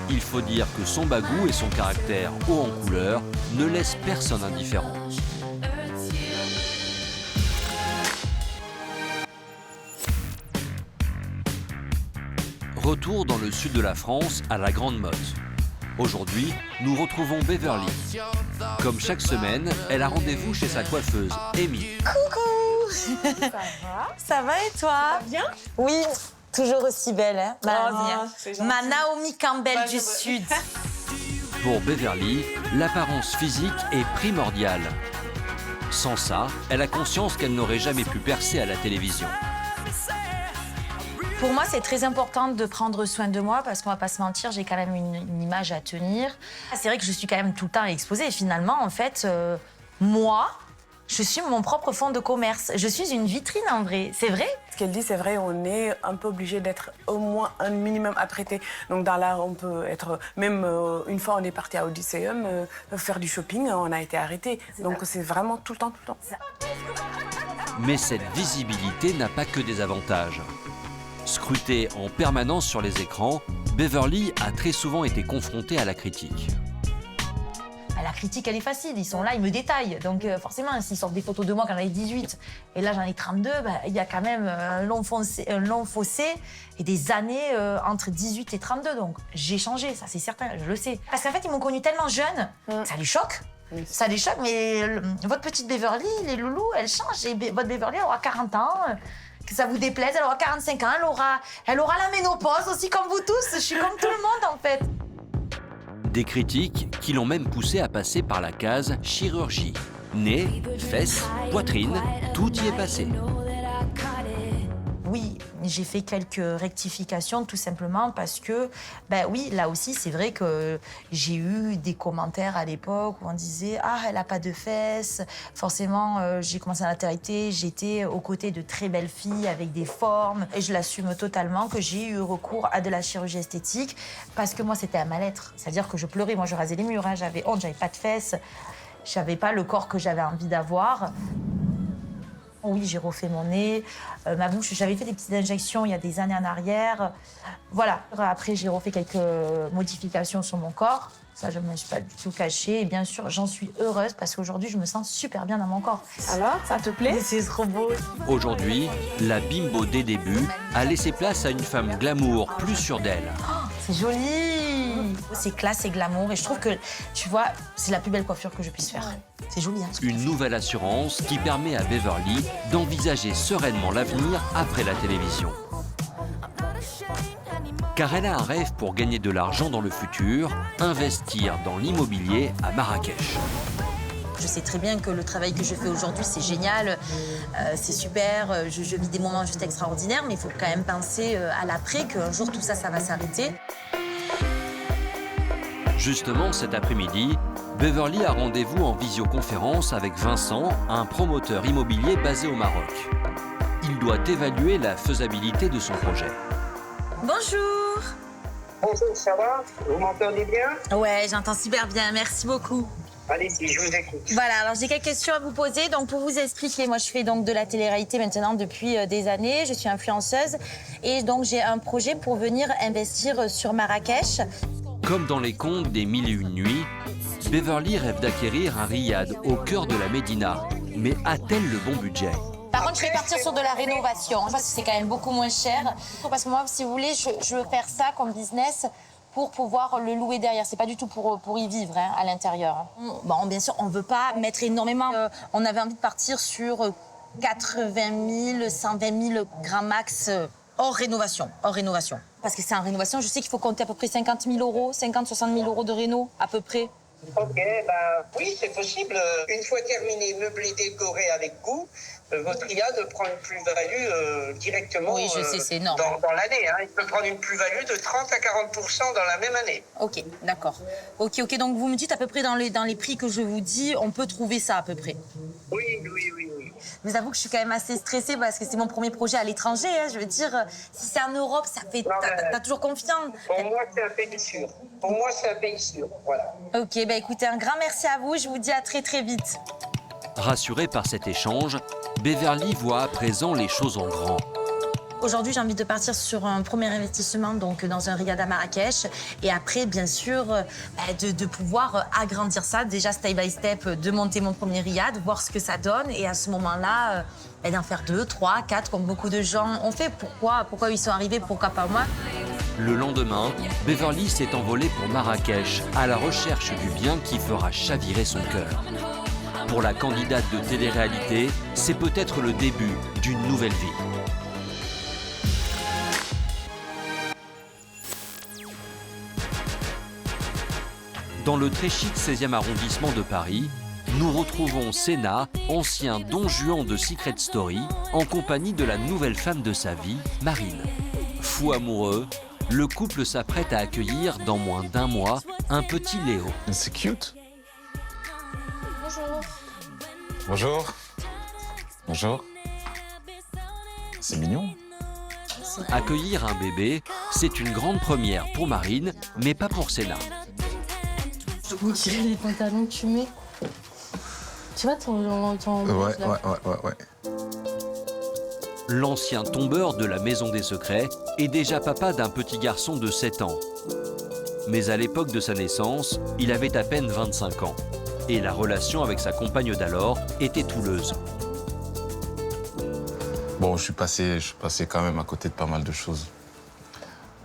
Il faut dire que son bagou et son caractère haut en couleur ne laissent personne indifférent. Retour dans le sud de la France, à la Grande Motte. Aujourd'hui, nous retrouvons Beverly. Comme chaque semaine, elle a rendez-vous chez sa coiffeuse, Amy. Coucou. Ça va? Ça va et toi? Ça va bien? Oui, toujours aussi belle, hein, c'est gentil. ma Naomi Campbell du Sud. Pour Beverly, l'apparence physique est primordiale. Sans ça, elle a conscience qu'elle n'aurait jamais pu percer à la télévision. Pour moi, c'est très important de prendre soin de moi parce qu'on va pas se mentir, j'ai quand même une image à tenir. C'est vrai que je suis quand même tout le temps exposée. Et finalement, en fait, moi, je suis mon propre fonds de commerce. Je suis une vitrine en vrai. C'est vrai? Ce qu'elle dit, c'est vrai, on est un peu obligé d'être au moins un minimum apprêté. Donc dans l'art, on peut être... Même une fois, on est parti à Odysseum faire du shopping, on a été arrêté. Donc c'est vraiment tout le temps, tout le temps. Mais cette visibilité n'a pas que des avantages. Scrutée en permanence sur les écrans, Beverly a très souvent été confrontée à la critique. La critique, elle est facile. Ils sont là, ils me détaillent. Donc forcément, s'ils sortent des photos de moi quand j'en ai 18 et là j'en ai 32, il y a quand même un long fossé et des années entre 18 et 32. Donc j'ai changé, ça c'est certain, je le sais. Parce qu'en fait, ils m'ont connue tellement jeune, ça les choque. Ça les choque, mais votre petite Beverly, les loulous, elle change. Et votre Beverly, elle aura 40 ans. Que ça vous déplaise, elle aura 45 ans, elle aura la ménopause aussi comme vous tous. Je suis comme tout le monde en fait. Des critiques qui l'ont même poussé à passer par la case chirurgie. Nez, fesses, poitrine, tout y est passé. Oui, j'ai fait quelques rectifications tout simplement parce que, oui, là aussi, c'est vrai que j'ai eu des commentaires à l'époque où on disait « Ah, elle n'a pas de fesses ». Forcément, j'ai commencé à la télé, j'étais aux côtés de très belles filles avec des formes et je l'assume totalement que j'ai eu recours à de la chirurgie esthétique parce que moi, c'était un mal-être. C'est-à-dire que je pleurais, moi, je rasais les murs, j'avais honte, j'avais pas de fesses, j'avais pas le corps que j'avais envie d'avoir. Oui, j'ai refait mon nez, ma bouche. J'avais fait des petites injections il y a des années en arrière. Voilà. Après, j'ai refait quelques modifications sur mon corps. Ça, je ne me suis pas du tout cachée. Et bien sûr, j'en suis heureuse parce qu'aujourd'hui, je me sens super bien dans mon corps. Alors, ça te plaît? C'est trop beau. Aujourd'hui, la bimbo des débuts a laissé place à une femme glamour, plus sûre d'elle. Oh, c'est joli. C'est classe et glamour. Et je trouve que, tu vois, c'est la plus belle coiffure que je puisse faire. C'est joli, hein? Une nouvelle assurance qui permet à Beverly d'envisager sereinement l'avenir après la télévision. Car elle a un rêve pour gagner de l'argent dans le futur, investir dans l'immobilier à Marrakech. Je sais très bien que le travail que je fais aujourd'hui, c'est génial, c'est super, je vis des moments juste extraordinaires, mais il faut quand même penser à l'après, qu'un jour tout ça, ça va s'arrêter. Justement, cet après-midi, Beverly a rendez-vous en visioconférence avec Vincent, un promoteur immobilier basé au Maroc. Il doit évaluer la faisabilité de son projet. Bonjour. Bonjour, ça va? Vous m'entendez bien? Ouais, j'entends super bien, merci beaucoup. Allez-y, je vous écoute. Voilà, alors j'ai quelques questions à vous poser. Donc pour vous expliquer, moi je fais donc de la télé-réalité maintenant depuis des années. Je suis influenceuse et donc j'ai un projet pour venir investir sur Marrakech. Comme dans les contes des Mille et une nuits, Beverly rêve d'acquérir un riad au cœur de la Médina. Mais a-t-elle le bon budget? Par contre, je vais partir sur de la rénovation, parce que c'est quand même beaucoup moins cher. Parce que moi, si vous voulez, je veux faire ça comme business pour pouvoir le louer derrière. C'est pas du tout pour y vivre hein, à l'intérieur. Bon, bien sûr, on veut pas mettre énormément. On avait envie de partir sur 80 000, 120 000 grand max hors rénovation. Parce que c'est en rénovation, je sais qu'il faut compter à peu près 50 000 euros, 50-60 000 euros de réno, à peu près. Ok, oui, c'est possible. Une fois terminé, meublé, décoré avec goût, votre riad prend une plus-value directement oui, je sais, c'est énorme. Dans l'année. Hein. Il peut prendre une plus-value de 30 à 40% dans la même année. Ok, d'accord. Ok, donc vous me dites à peu près dans les prix que je vous dis, on peut trouver ça à peu près. Oui. Je vous avoue que je suis quand même assez stressée parce que c'est mon premier projet à l'étranger. Hein. Je veux dire, si c'est en Europe, ça fait. T'as toujours confiance. Pour moi, c'est un pays sûr. Voilà. Ok, écoutez, un grand merci à vous. Je vous dis à très très vite. Rassurée par cet échange, Beverly voit à présent les choses en grand. Aujourd'hui, j'ai envie de partir sur un premier investissement donc dans un riad à Marrakech. Et après, bien sûr, de pouvoir agrandir ça. Déjà, step by step, de monter mon premier riad, voir ce que ça donne. Et à ce moment-là, d'en faire 2, 3, 4, comme beaucoup de gens ont fait. Pourquoi ils sont arrivés, pourquoi pas moi? Le lendemain, Beverly s'est envolée pour Marrakech, à la recherche du bien qui fera chavirer son cœur. Pour la candidate de télé-réalité, c'est peut-être le début d'une nouvelle vie. Dans le très chic 16e arrondissement de Paris, nous retrouvons Senna, ancien don Juan de Secret Story, en compagnie de la nouvelle femme de sa vie, Marine. Fou amoureux, le couple s'apprête à accueillir dans moins d'un mois un petit Léo. C'est cute. Bonjour. Bonjour. Bonjour. C'est mignon. Accueillir un bébé, c'est une grande première pour Marine, mais pas pour Senna. Vous tirez les pantalons que tu mets. Tu vois ton Ouais. L'ancien tombeur de la Maison des Secrets est déjà papa d'un petit garçon de 7 ans. Mais à l'époque de sa naissance, il avait à peine 25 ans. Et la relation avec sa compagne d'alors était houleuse. Bon, je suis passé quand même à côté de pas mal de choses.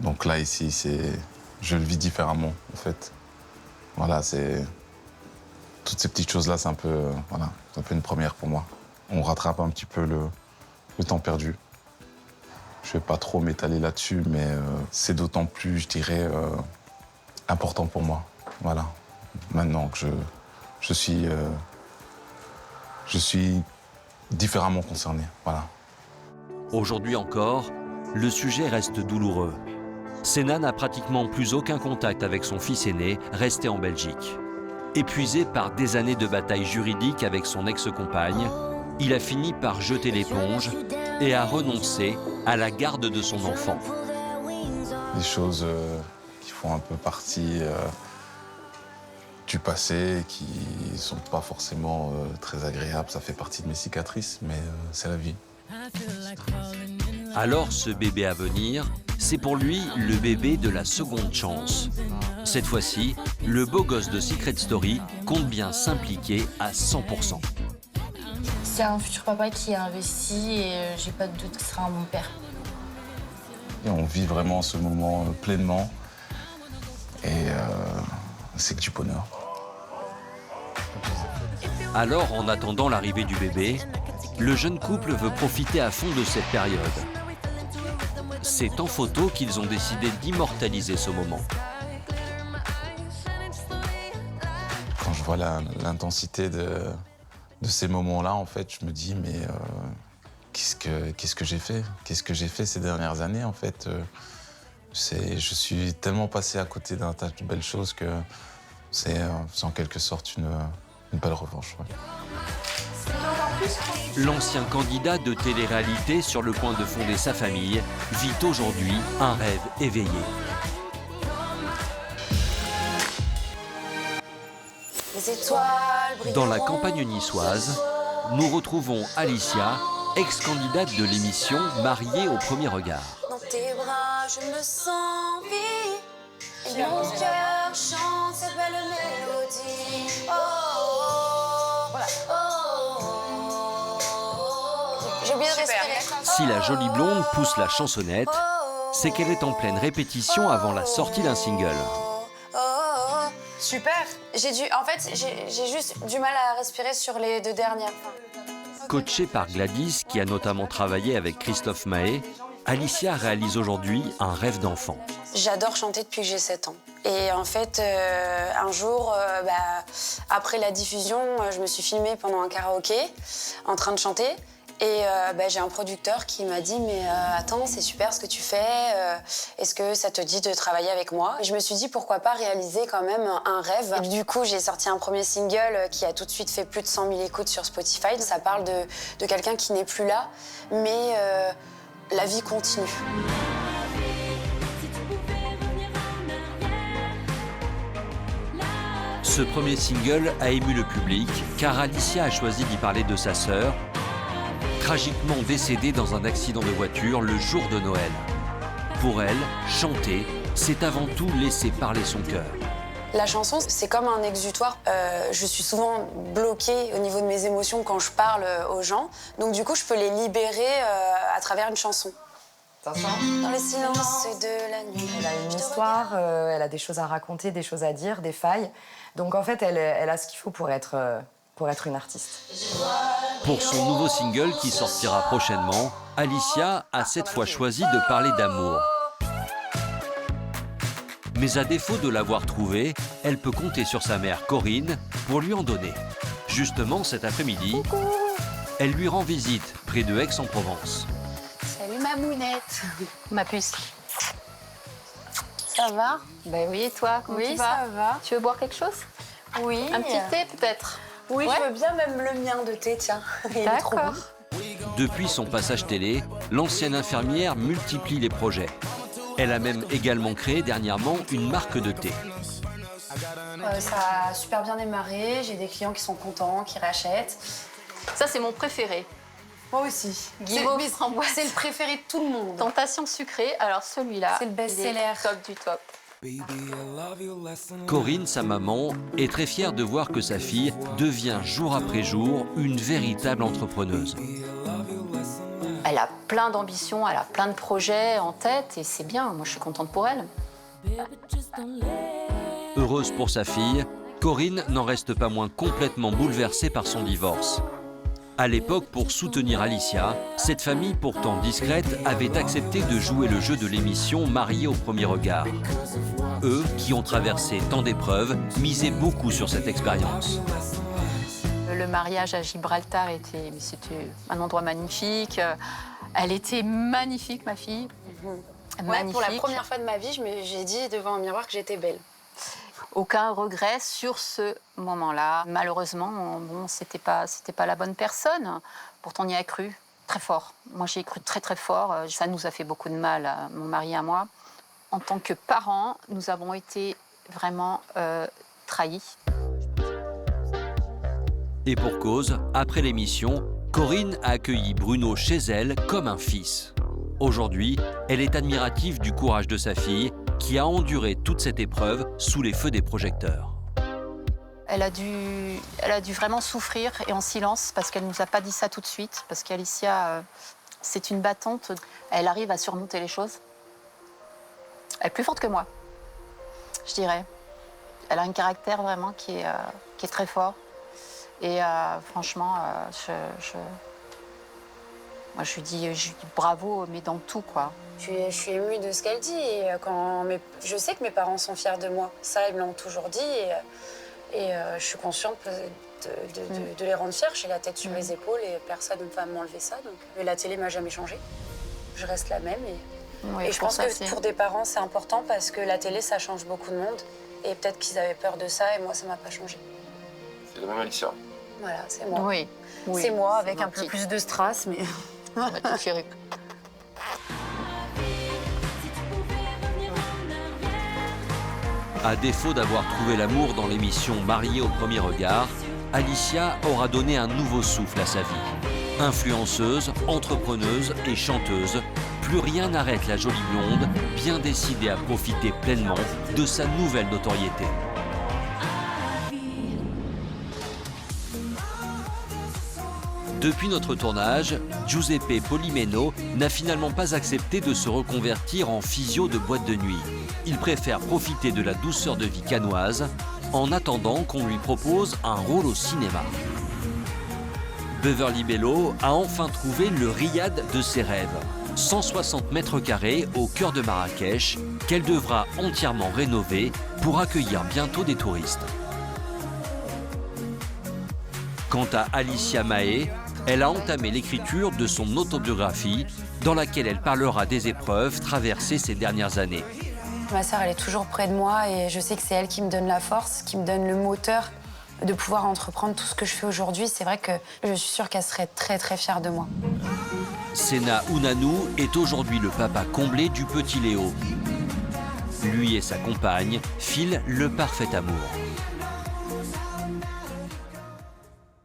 Donc là, ici, je le vis différemment, en fait. Voilà, toutes ces petites choses-là, c'est un peu une première pour moi. On rattrape un petit peu le temps perdu. Je ne vais pas trop m'étaler là-dessus, mais c'est d'autant plus, je dirais, important pour moi. Voilà. Maintenant que je suis différemment concerné. Voilà. Aujourd'hui encore, le sujet reste douloureux. Sénan n'a pratiquement plus aucun contact avec son fils aîné, resté en Belgique. Épuisé par des années de bataille juridique avec son ex-compagne, il a fini par jeter l'éponge et a renoncé à la garde de son enfant. Des choses qui font un peu partie du passé, qui ne sont pas forcément très agréables. Ça fait partie de mes cicatrices, mais c'est la vie. Alors ce bébé à venir, c'est pour lui le bébé de la seconde chance. Cette fois-ci, le beau gosse de Secret Story compte bien s'impliquer à 100%. C'est un futur papa qui a investi et j'ai pas de doute que ce sera un bon père. Et on vit vraiment ce moment pleinement et c'est que du bonheur. Alors, en attendant l'arrivée du bébé, le jeune couple veut profiter à fond de cette période. C'est en photo qu'ils ont décidé d'immortaliser ce moment. Quand je vois l'intensité de ces moments-là, en fait, je me dis, mais qu'est-ce que j'ai fait? Qu'est-ce que j'ai fait ces dernières années, en fait? Je suis tellement passé à côté d'un tas de belles choses que c'est en quelque sorte une belle revanche. Ouais. L'ancien candidat de télé-réalité sur le point de fonder sa famille vit aujourd'hui un rêve éveillé. Dans la campagne niçoise, nous retrouvons Alicia, ex-candidate de l'émission Mariée au premier regard. Dans tes bras, je me sens vie, et mon cœur chante cette belle mélodie. Voilà. J'ai oublié de respirer. Si la jolie blonde pousse la chansonnette, c'est qu'elle est en pleine répétition avant la sortie d'un single. Super. En fait, j'ai juste du mal à respirer sur les 2 dernières. Coachée par Gladys, qui a notamment travaillé avec Christophe Mahé, Alicia réalise aujourd'hui un rêve d'enfant. J'adore chanter depuis que j'ai 7 ans. Et en fait, un jour, après la diffusion, je me suis filmée pendant un karaoké en train de chanter. Et j'ai un producteur qui m'a dit « Mais attends, c'est super ce que tu fais, est-ce que ça te dit de travailler avec moi ?» Et je me suis dit « Pourquoi pas réaliser quand même un rêve ?» Et du coup, j'ai sorti un premier single qui a tout de suite fait plus de 100 000 écoutes sur Spotify. Ça parle de quelqu'un qui n'est plus là, mais la vie continue. Ce premier single a ému le public car Alicia a choisi d'y parler de sa sœur, tragiquement décédée dans un accident de voiture le jour de Noël. Pour elle, chanter, c'est avant tout laisser parler son cœur. La chanson, c'est comme un exutoire. Je suis souvent bloquée au niveau de mes émotions quand je parle aux gens. Donc du coup, je peux les libérer à travers une chanson. Attention. Dans le silence de la nuit. Elle a une histoire, elle a des choses à raconter, des choses à dire, des failles. Donc en fait, elle a ce qu'il faut pour être une artiste. Pour son nouveau single qui sortira prochainement, Alicia a cette fois choisi de parler d'amour. Mais à défaut de l'avoir trouvé, elle peut compter sur sa mère Corinne pour lui en donner. Justement, cet après-midi, elle lui rend visite près de Aix-en-Provence. Salut ma mounette. Ma puce. Ça va? Ben oui, et toi, comment tu vas? Ça va. Tu veux boire quelque chose? Oui. Un petit thé peut-être? Oui, ouais. Je veux bien même le mien de thé, tiens. Il est trop bon. Depuis son passage télé, l'ancienne infirmière multiplie les projets. Elle a même également créé dernièrement une marque de thé. Ça a super bien démarré, j'ai des clients qui sont contents, qui rachètent. Ça, c'est mon préféré. Moi aussi. Guimauve framboise. C'est le préféré de tout le monde. Tentation sucrée, alors celui-là, c'est le best-seller. Top du top. Corinne, sa maman, est très fière de voir que sa fille devient jour après jour une véritable entrepreneuse. Elle a plein d'ambitions, elle a plein de projets en tête et c'est bien, moi je suis contente pour elle. Heureuse pour sa fille, Corinne n'en reste pas moins complètement bouleversée par son divorce. À l'époque, pour soutenir Alicia, cette famille pourtant discrète avait accepté de jouer le jeu de l'émission Mariés au premier regard. Eux, qui ont traversé tant d'épreuves, misaient beaucoup sur cette expérience. Le mariage à Gibraltar c'était un endroit magnifique. Elle était magnifique, ma fille. Ouais, pour la première fois de ma vie, j'ai dit devant un miroir que j'étais belle. Aucun regret sur ce moment-là. Malheureusement, bon, c'était pas la bonne personne. Pourtant, on y a cru très fort. Moi, j'y ai cru très, très fort. Ça nous a fait beaucoup de mal, mon mari et moi. En tant que parents, nous avons été vraiment trahis. Et pour cause, après l'émission, Corinne a accueilli Bruno chez elle comme un fils. Aujourd'hui, elle est admirative du courage de sa fille, qui a enduré toute cette épreuve sous les feux des projecteurs. Elle a dû vraiment souffrir et en silence parce qu'elle ne nous a pas dit ça tout de suite. Parce qu'Alicia, c'est une battante. Elle arrive à surmonter les choses. Elle est plus forte que moi, je dirais. Elle a un caractère vraiment qui est très fort. Et franchement, moi, je lui dis bravo, mais dans tout, quoi. Je suis émue de ce qu'elle dit. Et je sais que mes parents sont fiers de moi. Ça, ils me l'ont toujours dit. Et je suis consciente de les rendre fiers. J'ai la tête sur les épaules et personne ne va m'enlever ça. Donc. Et la télé m'a jamais changé. Je reste la même. Et je pense que pour des parents, c'est important parce que la télé, ça change beaucoup de monde. Et peut-être qu'ils avaient peur de ça et moi, ça m'a pas changé. C'est la même Alicia. Voilà, c'est moi. Oui. C'est moi avec un peu plus de strass, mais... À défaut d'avoir trouvé l'amour dans l'émission Mariés au premier regard, Alicia aura donné un nouveau souffle à sa vie. Influenceuse, entrepreneuse et chanteuse, plus rien n'arrête la jolie blonde, bien décidée à profiter pleinement de sa nouvelle notoriété. Depuis notre tournage, Giuseppe Polimeno n'a finalement pas accepté de se reconvertir en physio de boîte de nuit. Il préfère profiter de la douceur de vie cannoise en attendant qu'on lui propose un rôle au cinéma. Beverly Bello a enfin trouvé le riad de ses rêves. 160 mètres carrés au cœur de Marrakech, qu'elle devra entièrement rénover pour accueillir bientôt des touristes. Quant à Alicia Mahé, elle a entamé l'écriture de son autobiographie dans laquelle elle parlera des épreuves traversées ces dernières années. Ma sœur, elle est toujours près de moi et je sais que c'est elle qui me donne la force, qui me donne le moteur de pouvoir entreprendre tout ce que je fais aujourd'hui. C'est vrai que je suis sûre qu'elle serait très très fière de moi. Sena Ounanou est aujourd'hui le papa comblé du petit Léo. Lui et sa compagne filent le parfait amour.